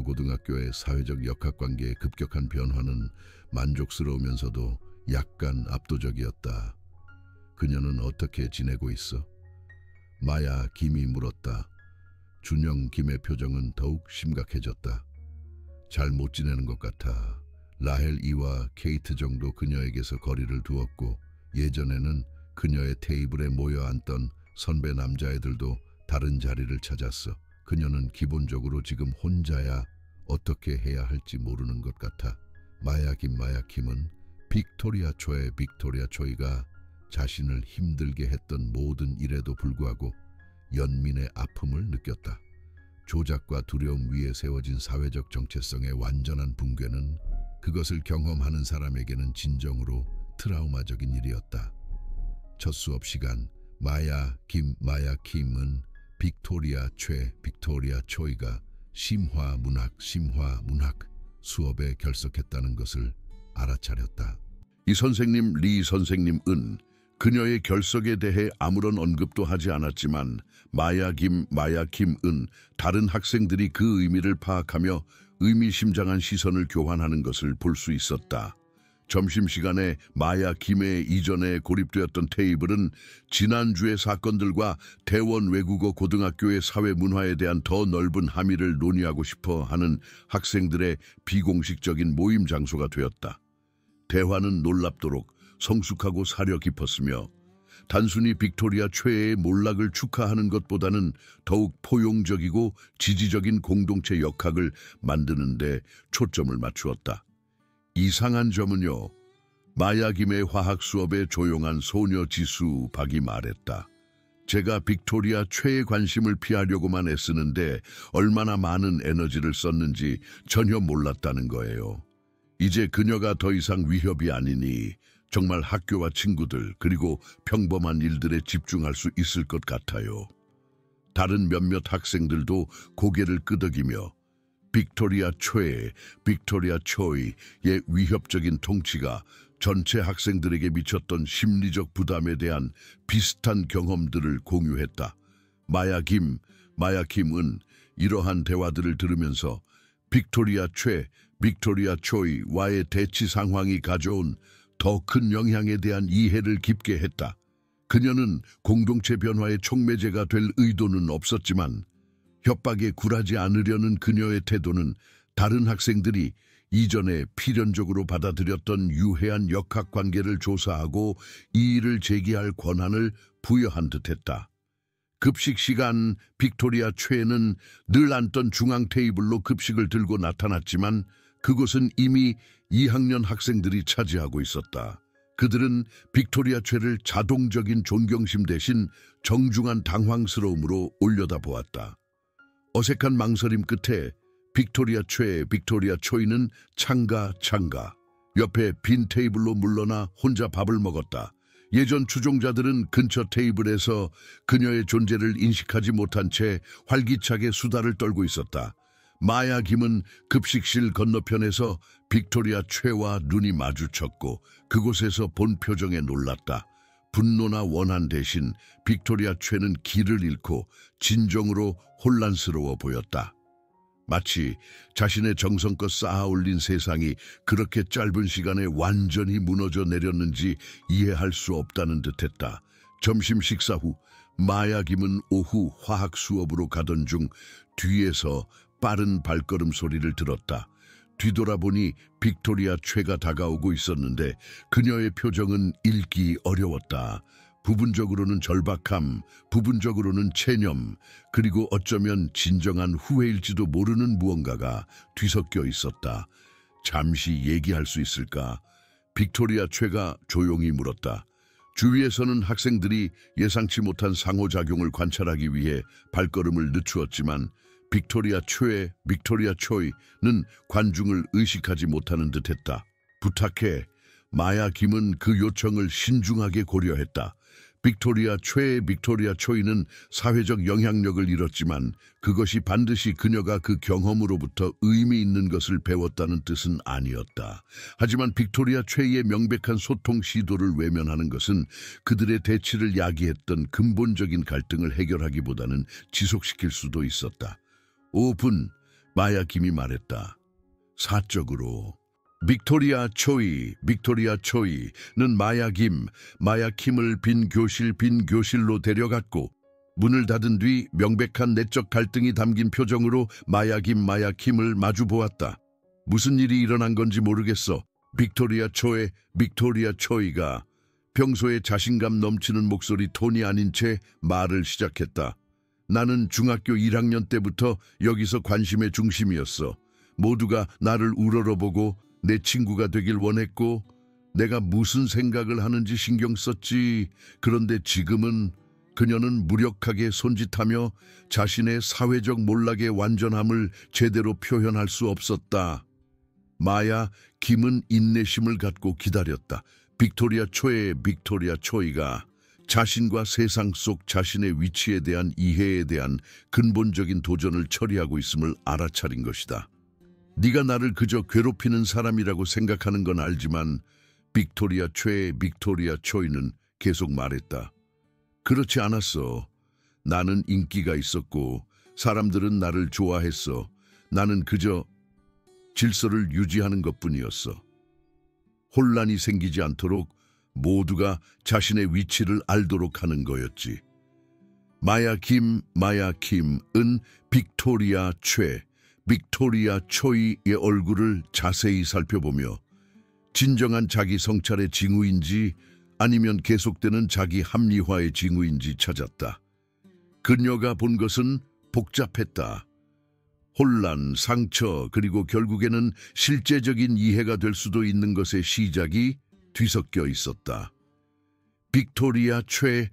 고등학교의 사회적 역학관계의 급격한 변화는 만족스러우면서도 약간 압도적이었다. 그녀는 어떻게 지내고 있어? 마야 김이 물었다. 준영 김의 표정은 더욱 심각해졌다. 잘 못 지내는 것 같아. 라헬 이와 케이트 정도 그녀에게서 거리를 두었고 예전에는 그녀의 테이블에 모여 앉던 선배 남자애들도 다른 자리를 찾았어. 그녀는 기본적으로 지금 혼자야. 어떻게 해야 할지 모르는 것 같아. 마야 김은 빅토리아 초이가 자신을 힘들게 했던 모든 일에도 불구하고 연민의 아픔을 느꼈다. 조작과 두려움 위에 세워진 사회적 정체성의 완전한 붕괴는 그것을 경험하는 사람에게는 진정으로 트라우마적인 일이었다. 첫 수업 시간 마야 김은 빅토리아 초이가 심화 문학 수업에 결석했다는 것을 알아차렸다. 이 선생님 리 선생님은 그녀의 결석에 대해 아무런 언급도 하지 않았지만 마야 김은 다른 학생들이 그 의미를 파악하며 의미심장한 시선을 교환하는 것을 볼 수 있었다. 점심시간에 마야 김의 이전에 고립되었던 테이블은 지난주의 사건들과 대원 외국어 고등학교의 사회문화에 대한 더 넓은 함의를 논의하고 싶어 하는 학생들의 비공식적인 모임 장소가 되었다. 대화는 놀랍도록 성숙하고 사려 깊었으며 단순히 빅토리아 최애의 몰락을 축하하는 것보다는 더욱 포용적이고 지지적인 공동체 역학을 만드는 데 초점을 맞추었다. 이상한 점은요. 마야 김의 화학 수업에 조용한 소녀 지수 박이 말했다. 제가 빅토리아 최의 관심을 피하려고만 애쓰는데 얼마나 많은 에너지를 썼는지 전혀 몰랐다는 거예요. 이제 그녀가 더 이상 위협이 아니니 정말 학교와 친구들 그리고 평범한 일들에 집중할 수 있을 것 같아요. 다른 몇몇 학생들도 고개를 끄덕이며 빅토리아 초이의 위협적인 통치가 전체 학생들에게 미쳤던 심리적 부담에 대한 비슷한 경험들을 공유했다. 마야 김은 이러한 대화들을 들으면서 빅토리아 초이와의 대치 상황이 가져온 더 큰 영향에 대한 이해를 깊게 했다. 그녀는 공동체 변화의 촉매제가 될 의도는 없었지만 협박에 굴하지 않으려는 그녀의 태도는 다른 학생들이 이전에 필연적으로 받아들였던 유해한 역학관계를 조사하고 이의를 제기할 권한을 부여한 듯했다. 급식 시간 빅토리아 최는 늘 앉던 중앙 테이블로 급식을 들고 나타났지만 그곳은 이미 2학년 학생들이 차지하고 있었다. 그들은 빅토리아 최를 자동적인 존경심 대신 정중한 당황스러움으로 올려다보았다. 어색한 망설임 끝에 빅토리아 초이는 창가 옆에 빈 테이블로 물러나 혼자 밥을 먹었다. 예전 추종자들은 근처 테이블에서 그녀의 존재를 인식하지 못한 채 활기차게 수다를 떨고 있었다. 마야 김은 급식실 건너편에서 빅토리아 최와 눈이 마주쳤고 그곳에서 본 표정에 놀랐다. 분노나 원한 대신 빅토리아 최는 길을 잃고 진정으로 혼란스러워 보였다. 마치 자신의 정성껏 쌓아올린 세상이 그렇게 짧은 시간에 완전히 무너져 내렸는지 이해할 수 없다는 듯했다. 점심 식사 후 마야 김은 오후 화학 수업으로 가던 중 뒤에서 빠른 발걸음 소리를 들었다. 뒤돌아보니 빅토리아 최가 다가오고 있었는데 그녀의 표정은 읽기 어려웠다. 부분적으로는 절박함, 부분적으로는 체념, 그리고 어쩌면 진정한 후회일지도 모르는 무언가가 뒤섞여 있었다. 잠시 얘기할 수 있을까? 빅토리아 최가 조용히 물었다. 주위에서는 학생들이 예상치 못한 상호작용을 관찰하기 위해 발걸음을 늦추었지만 빅토리아 초이는 관중을 의식하지 못하는 듯했다. 부탁해. 마야 김은 그 요청을 신중하게 고려했다. 빅토리아 초이는 사회적 영향력을 잃었지만 그것이 반드시 그녀가 그 경험으로부터 의미 있는 것을 배웠다는 뜻은 아니었다. 하지만 빅토리아 최의 명백한 소통 시도를 외면하는 것은 그들의 대치를 야기했던 근본적인 갈등을 해결하기보다는 지속시킬 수도 있었다. 5분, 마야 김이 말했다. 사적으로. 빅토리아 초이는 마야 김을 빈 교실로 데려갔고 문을 닫은 뒤 명백한 내적 갈등이 담긴 표정으로 마야 김을 마주 보았다. 무슨 일이 일어난 건지 모르겠어. 빅토리아 초이가 평소에 자신감 넘치는 목소리 톤이 아닌 채 말을 시작했다. 나는 중학교 1학년 때부터 여기서 관심의 중심이었어. 모두가 나를 우러러보고 내 친구가 되길 원했고 내가 무슨 생각을 하는지 신경 썼지. 그런데 지금은 그녀는 무력하게 손짓하며 자신의 사회적 몰락의 완전함을 제대로 표현할 수 없었다. 마야 김은 인내심을 갖고 기다렸다. 빅토리아 초이가 자신과 세상 속 자신의 위치에 대한 이해에 대한 근본적인 도전을 처리하고 있음을 알아차린 것이다. 네가 나를 그저 괴롭히는 사람이라고 생각하는 건 알지만 빅토리아 초이는 계속 말했다. 그렇지 않았어. 나는 인기가 있었고 사람들은 나를 좋아했어. 나는 그저 질서를 유지하는 것뿐이었어. 혼란이 생기지 않도록 모두가 자신의 위치를 알도록 하는 거였지. 마야 김은 빅토리아 초이의 얼굴을 자세히 살펴보며 진정한 자기 성찰의 징후인지 아니면 계속되는 자기 합리화의 징후인지 찾았다. 그녀가 본 것은 복잡했다. 혼란, 상처, 그리고 결국에는 실제적인 이해가 될 수도 있는 것의 시작이 뒤섞여 있었다. 빅토리아 초이,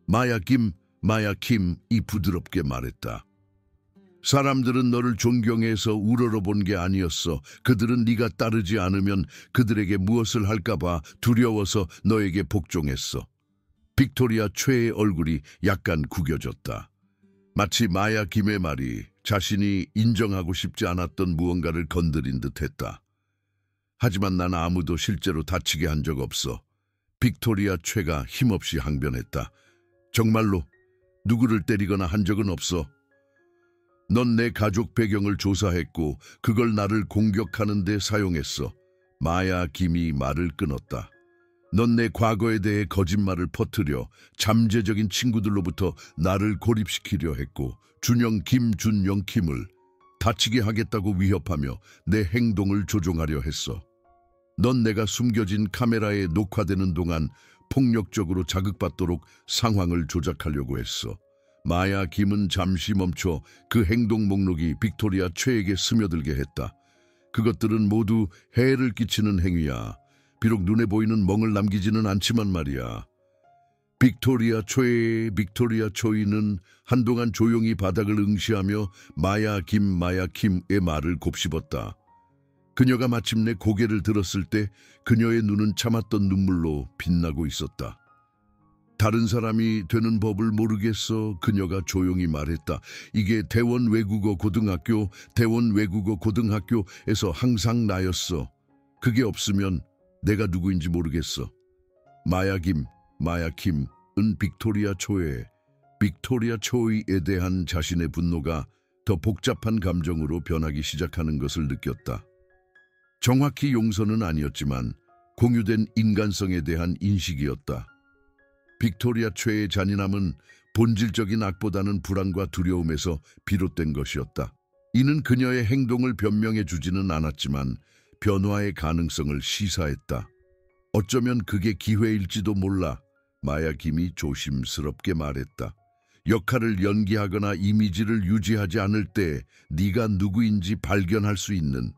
마야 김이 부드럽게 말했다. 사람들은 너를 존경해서 우러러본 게 아니었어. 그들은 네가 따르지 않으면 그들에게 무엇을 할까봐 두려워서 너에게 복종했어. 빅토리아 최의 얼굴이 약간 구겨졌다. 마치 마야 김의 말이 자신이 인정하고 싶지 않았던 무언가를 건드린 듯했다. 하지만 난 아무도 실제로 다치게 한 적 없어. 빅토리아 최가 힘없이 항변했다. 정말로 누구를 때리거나 한 적은 없어. 넌 내 가족 배경을 조사했고 그걸 나를 공격하는 데 사용했어. 마야 김이 말을 끊었다. 넌 내 과거에 대해 거짓말을 퍼뜨려 잠재적인 친구들로부터 나를 고립시키려 했고 준영 김준영 김을 다치게 하겠다고 위협하며 내 행동을 조종하려 했어. 넌 내가 숨겨진 카메라에 녹화되는 동안 폭력적으로 자극받도록 상황을 조작하려고 했어. 마야 김은 잠시 멈춰 그 행동 목록이 빅토리아 최에게 스며들게 했다. 그것들은 모두 해를 끼치는 행위야. 비록 눈에 보이는 멍을 남기지는 않지만 말이야. 빅토리아 초이는 한동안 조용히 바닥을 응시하며 마야 김의 말을 곱씹었다. 그녀가 마침내 고개를 들었을 때 그녀의 눈은 참았던 눈물로 빛나고 있었다. 다른 사람이 되는 법을 모르겠어. 그녀가 조용히 말했다. 이게 대원 외국어 고등학교에서 항상 나였어. 그게 없으면 내가 누구인지 모르겠어. 마야 김은 빅토리아 초이에 대한 자신의 분노가 더 복잡한 감정으로 변하기 시작하는 것을 느꼈다. 정확히 용서는 아니었지만 공유된 인간성에 대한 인식이었다. 빅토리아 최의 잔인함은 본질적인 악보다는 불안과 두려움에서 비롯된 것이었다. 이는 그녀의 행동을 변명해 주지는 않았지만 변화의 가능성을 시사했다. 어쩌면 그게 기회일지도 몰라. 마야 김이 조심스럽게 말했다. 역할을 연기하거나 이미지를 유지하지 않을 때 네가 누구인지 발견할 수 있는.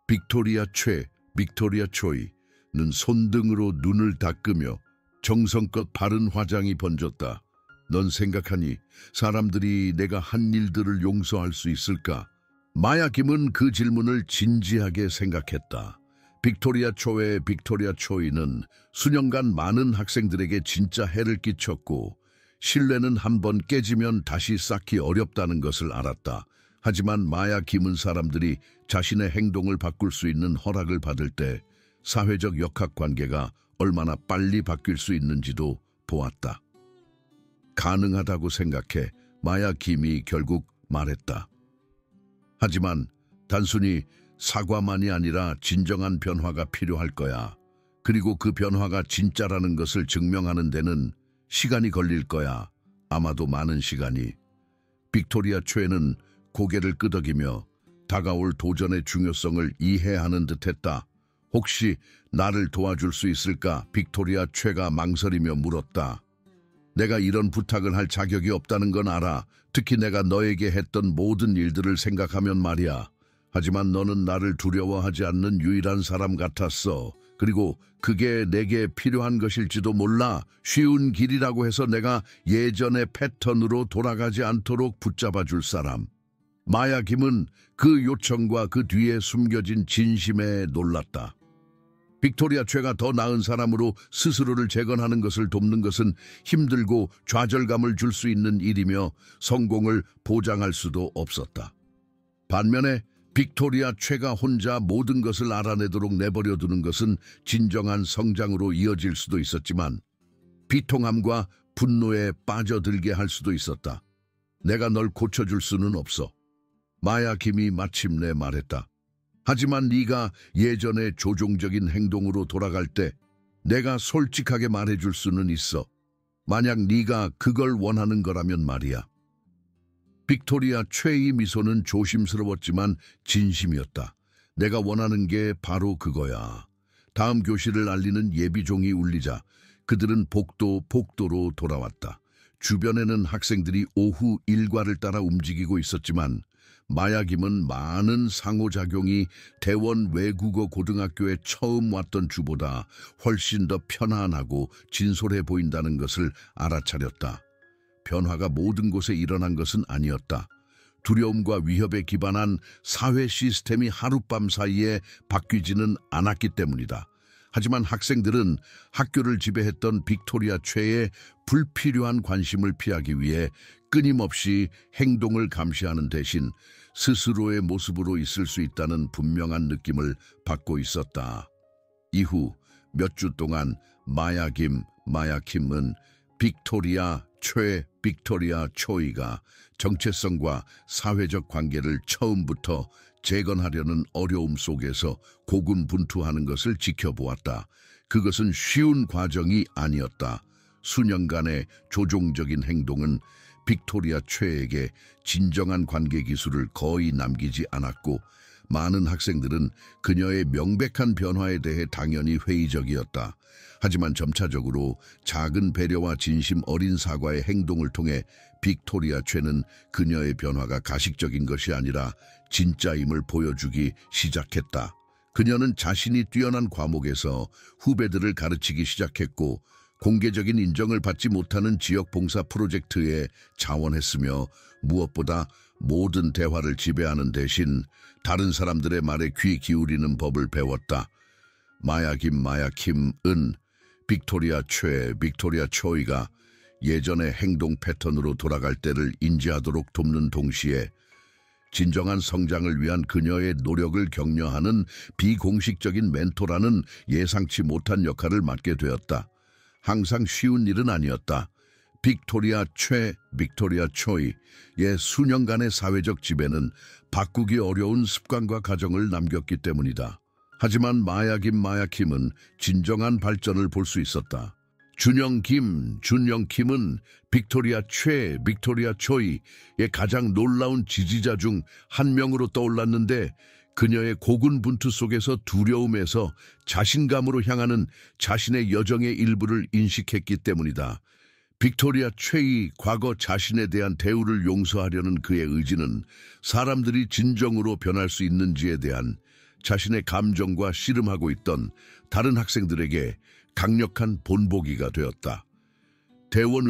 빅토리아 초이는 손등으로 눈을 닦으며 정성껏 바른 화장이 번졌다. 넌 생각하니 사람들이 내가 한 일들을 용서할 수 있을까? 마야 김은 그 질문을 진지하게 생각했다. 빅토리아 초이는 수년간 많은 학생들에게 진짜 해를 끼쳤고 신뢰는 한번 깨지면 다시 쌓기 어렵다는 것을 알았다. 하지만 마야 김은 사람들이 자신의 행동을 바꿀 수 있는 허락을 받을 때 사회적 역학관계가 얼마나 빨리 바뀔 수 있는지도 보았다. 가능하다고 생각해. 마야 김이 결국 말했다. 하지만 단순히 사과만이 아니라 진정한 변화가 필요할 거야. 그리고 그 변화가 진짜라는 것을 증명하는 데는 시간이 걸릴 거야. 아마도 많은 시간이. 빅토리아 최는 고개를 끄덕이며 다가올 도전의 중요성을 이해하는 듯했다. 혹시 나를 도와줄 수 있을까? 빅토리아 최가 망설이며 물었다. 내가 이런 부탁을 할 자격이 없다는 건 알아. 특히 내가 너에게 했던 모든 일들을 생각하면 말이야. 하지만 너는 나를 두려워하지 않는 유일한 사람 같았어. 그리고 그게 내게 필요한 것일지도 몰라. 쉬운 길이라고 해서 내가 예전의 패턴으로 돌아가지 않도록 붙잡아 줄 사람. 마야 김은 그 요청과 그 뒤에 숨겨진 진심에 놀랐다. 빅토리아 최가 더 나은 사람으로 스스로를 재건하는 것을 돕는 것은 힘들고 좌절감을 줄 수 있는 일이며 성공을 보장할 수도 없었다. 반면에 빅토리아 최가 혼자 모든 것을 알아내도록 내버려 두는 것은 진정한 성장으로 이어질 수도 있었지만 비통함과 분노에 빠져들게 할 수도 있었다. 내가 널 고쳐줄 수는 없어. 마야 김이 마침내 말했다. 하지만 네가 예전의 조종적인 행동으로 돌아갈 때 내가 솔직하게 말해줄 수는 있어. 만약 네가 그걸 원하는 거라면 말이야. 빅토리아 최의 미소는 조심스러웠지만 진심이었다. 내가 원하는 게 바로 그거야. 다음 교실을 알리는 예비종이 울리자 그들은 복도로 돌아왔다. 주변에는 학생들이 오후 일과를 따라 움직이고 있었지만 마야 김은 많은 상호작용이 대원 외국어 고등학교에 처음 왔던 주보다 훨씬 더 편안하고 진솔해 보인다는 것을 알아차렸다. 변화가 모든 곳에 일어난 것은 아니었다. 두려움과 위협에 기반한 사회 시스템이 하룻밤 사이에 바뀌지는 않았기 때문이다. 하지만 학생들은 학교를 지배했던 빅토리아 최의 불필요한 관심을 피하기 위해 끊임없이 행동을 감시하는 대신 스스로의 모습으로 있을 수 있다는 분명한 느낌을 받고 있었다. 이후 몇 주 동안 마야 김은 빅토리아 초이가 정체성과 사회적 관계를 처음부터 재건하려는 어려움 속에서 고군분투하는 것을 지켜보았다. 그것은 쉬운 과정이 아니었다. 수년간의 조종적인 행동은 빅토리아 최에게 진정한 관계 기술을 거의 남기지 않았고, 많은 학생들은 그녀의 명백한 변화에 대해 당연히 회의적이었다. 하지만 점차적으로 작은 배려와 진심 어린 사과의 행동을 통해 빅토리아 최는 그녀의 변화가 가식적인 것이 아니라 진짜임을 보여주기 시작했다. 그녀는 자신이 뛰어난 과목에서 후배들을 가르치기 시작했고, 공개적인 인정을 받지 못하는 지역 봉사 프로젝트에 자원했으며, 무엇보다 모든 대화를 지배하는 대신 다른 사람들의 말에 귀 기울이는 법을 배웠다. 마야킴은 빅토리아 초이가 예전의 행동 패턴으로 돌아갈 때를 인지하도록 돕는 동시에 진정한 성장을 위한 그녀의 노력을 격려하는 비공식적인 멘토라는 예상치 못한 역할을 맡게 되었다. 항상 쉬운 일은 아니었다. 빅토리아 초이의 수년간의 사회적 지배는 바꾸기 어려운 습관과 가정을 남겼기 때문이다. 하지만 마야킴은 진정한 발전을 볼 수 있었다. 준영킴은 빅토리아 초이의 가장 놀라운 지지자 중 한 명으로 떠올랐는데, 그녀의 고군분투 속에서 두려움에서 자신감으로 향하는 자신의 여정의 일부를 인식했기 때문이다. 빅토리아 최의 과거 자신에 대한 대우를 용서하려는 그의 의지는 사람들이 진정으로 변할 수 있는지에 대한 자신의 감정과 씨름하고 있던 다른 학생들에게 강력한 본보기가 되었다. 대원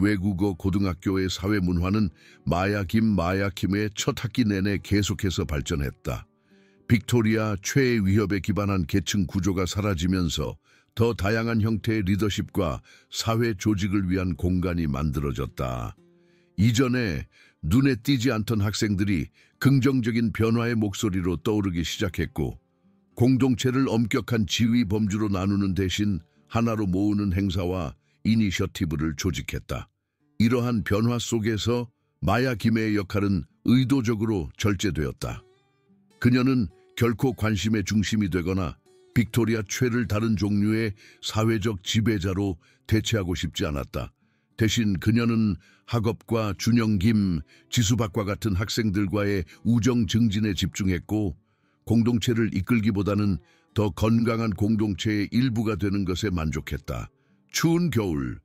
외국어 고등학교의 사회문화는 마야킴의 첫 학기 내내 계속해서 발전했다. 빅토리아 최의 위협에 기반한 계층 구조가 사라지면서 더 다양한 형태의 리더십과 사회 조직을 위한 공간이 만들어졌다. 이전에 눈에 띄지 않던 학생들이 긍정적인 변화의 목소리로 떠오르기 시작했고, 공동체를 엄격한 지위 범주로 나누는 대신 하나로 모으는 행사와 이니셔티브를 조직했다. 이러한 변화 속에서 마야킴의 역할은 의도적으로 절제되었다. 그녀는 결코 관심의 중심이 되거나 빅토리아 최를 다른 종류의 사회적 지배자로 대체하고 싶지 않았다. 대신 그녀는 학업과 준영김, 지수박과 같은 학생들과의 우정 증진에 집중했고, 공동체를 이끌기보다는 더 건강한 공동체의 일부가 되는 것에 만족했다. 추운 겨울이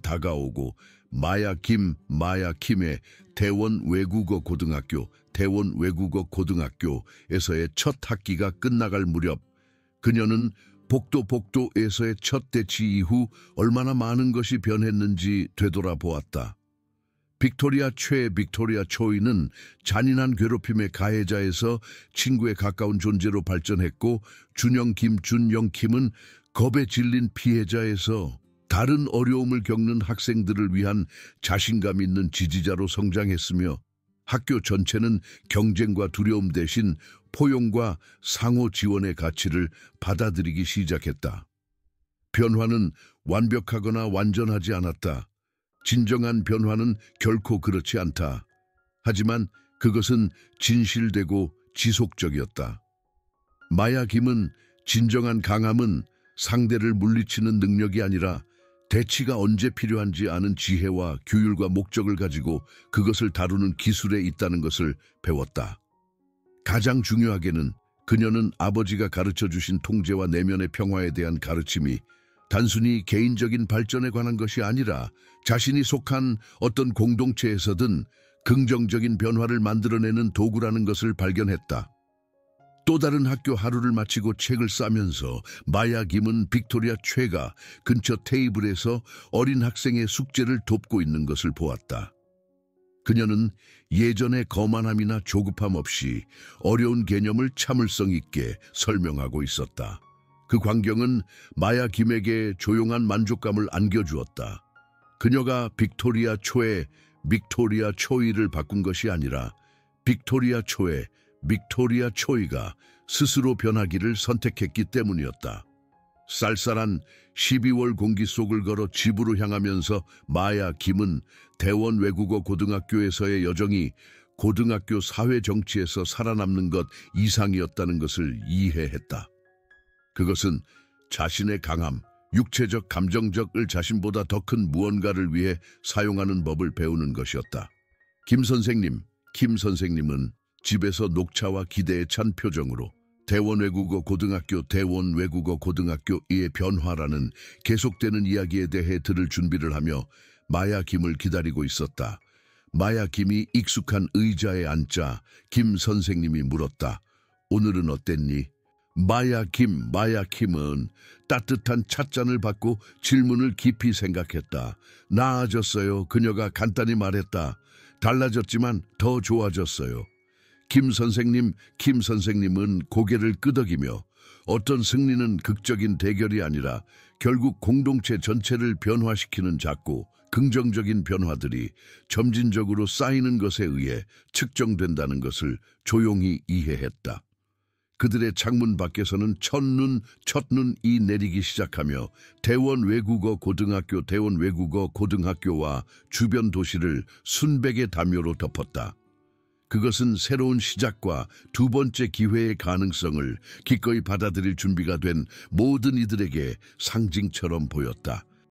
다가오고, 마야킴의 대원 외국어 고등학교에서의 첫 학기가 끝나갈 무렵, 그녀는 복도에서의 첫 대치 이후 얼마나 많은 것이 변했는지 되돌아보았다. 빅토리아 초이는 잔인한 괴롭힘의 가해자에서 친구에 가까운 존재로 발전했고, 준영킴은 겁에 질린 피해자에서 다른 어려움을 겪는 학생들을 위한 자신감 있는 지지자로 성장했으며, 학교 전체는 경쟁과 두려움 대신 포용과 상호 지원의 가치를 받아들이기 시작했다. 변화는 완벽하거나 완전하지 않았다. 진정한 변화는 결코 그렇지 않다. 하지만 그것은 진실되고 지속적이었다. 마야킴은 진정한 강함은 상대를 물리치는 능력이 아니라 대치가 언제 필요한지 아는 지혜와 규율과 목적을 가지고 그것을 다루는 기술에 있다는 것을 배웠다. 가장 중요하게는 그녀는 아버지가 가르쳐주신 통제와 내면의 평화에 대한 가르침이 단순히 개인적인 발전에 관한 것이 아니라 자신이 속한 어떤 공동체에서든 긍정적인 변화를 만들어내는 도구라는 것을 발견했다. 또 다른 학교 하루를 마치고 책을 싸면서 마야킴은 빅토리아 최가 근처 테이블에서 어린 학생의 숙제를 돕고 있는 것을 보았다. 그녀는 예전의 거만함이나 조급함 없이 어려운 개념을 참을성 있게 설명하고 있었다. 그 광경은 마야킴에게 조용한 만족감을 안겨주었다. 그녀가 빅토리아 초이를 바꾼 것이 아니라 빅토리아 초이가 스스로 변하기를 선택했기 때문이었다. 쌀쌀한 12월 공기 속을 걸어 집으로 향하면서 마야킴은 대원 외국어 고등학교에서의 여정이 고등학교 사회 정치에서 살아남는 것 이상이었다는 것을 이해했다. 그것은 자신의 강함, 육체적 감정적을 자신보다 더 큰 무언가를 위해 사용하는 법을 배우는 것이었다. 김 선생님은 집에서 녹차와 기대에 찬 표정으로 대원외국어 고등학교의 변화라는 계속되는 이야기에 대해 들을 준비를 하며 마야 김을 기다리고 있었다. 마야 김이 익숙한 의자에 앉자 김 선생님이 물었다. 오늘은 어땠니? 마야 김은 따뜻한 찻잔을 받고 질문을 깊이 생각했다. 나아졌어요. 그녀가 간단히 말했다. 달라졌지만 더 좋아졌어요. 김 선생님은 고개를 끄덕이며 어떤 승리는 극적인 대결이 아니라 결국 공동체 전체를 변화시키는 작고 긍정적인 변화들이 점진적으로 쌓이는 것에 의해 측정된다는 것을 조용히 이해했다. 그들의 창문 밖에서는 첫눈이 내리기 시작하며 대원 외국어 고등학교와 주변 도시를 순백의 담요로 덮었다. 그것은 새로운 시작과 두 번째 기회의 가능성을 기꺼이 받아들일 준비가 된 모든 이들에게 상징처럼 보였다.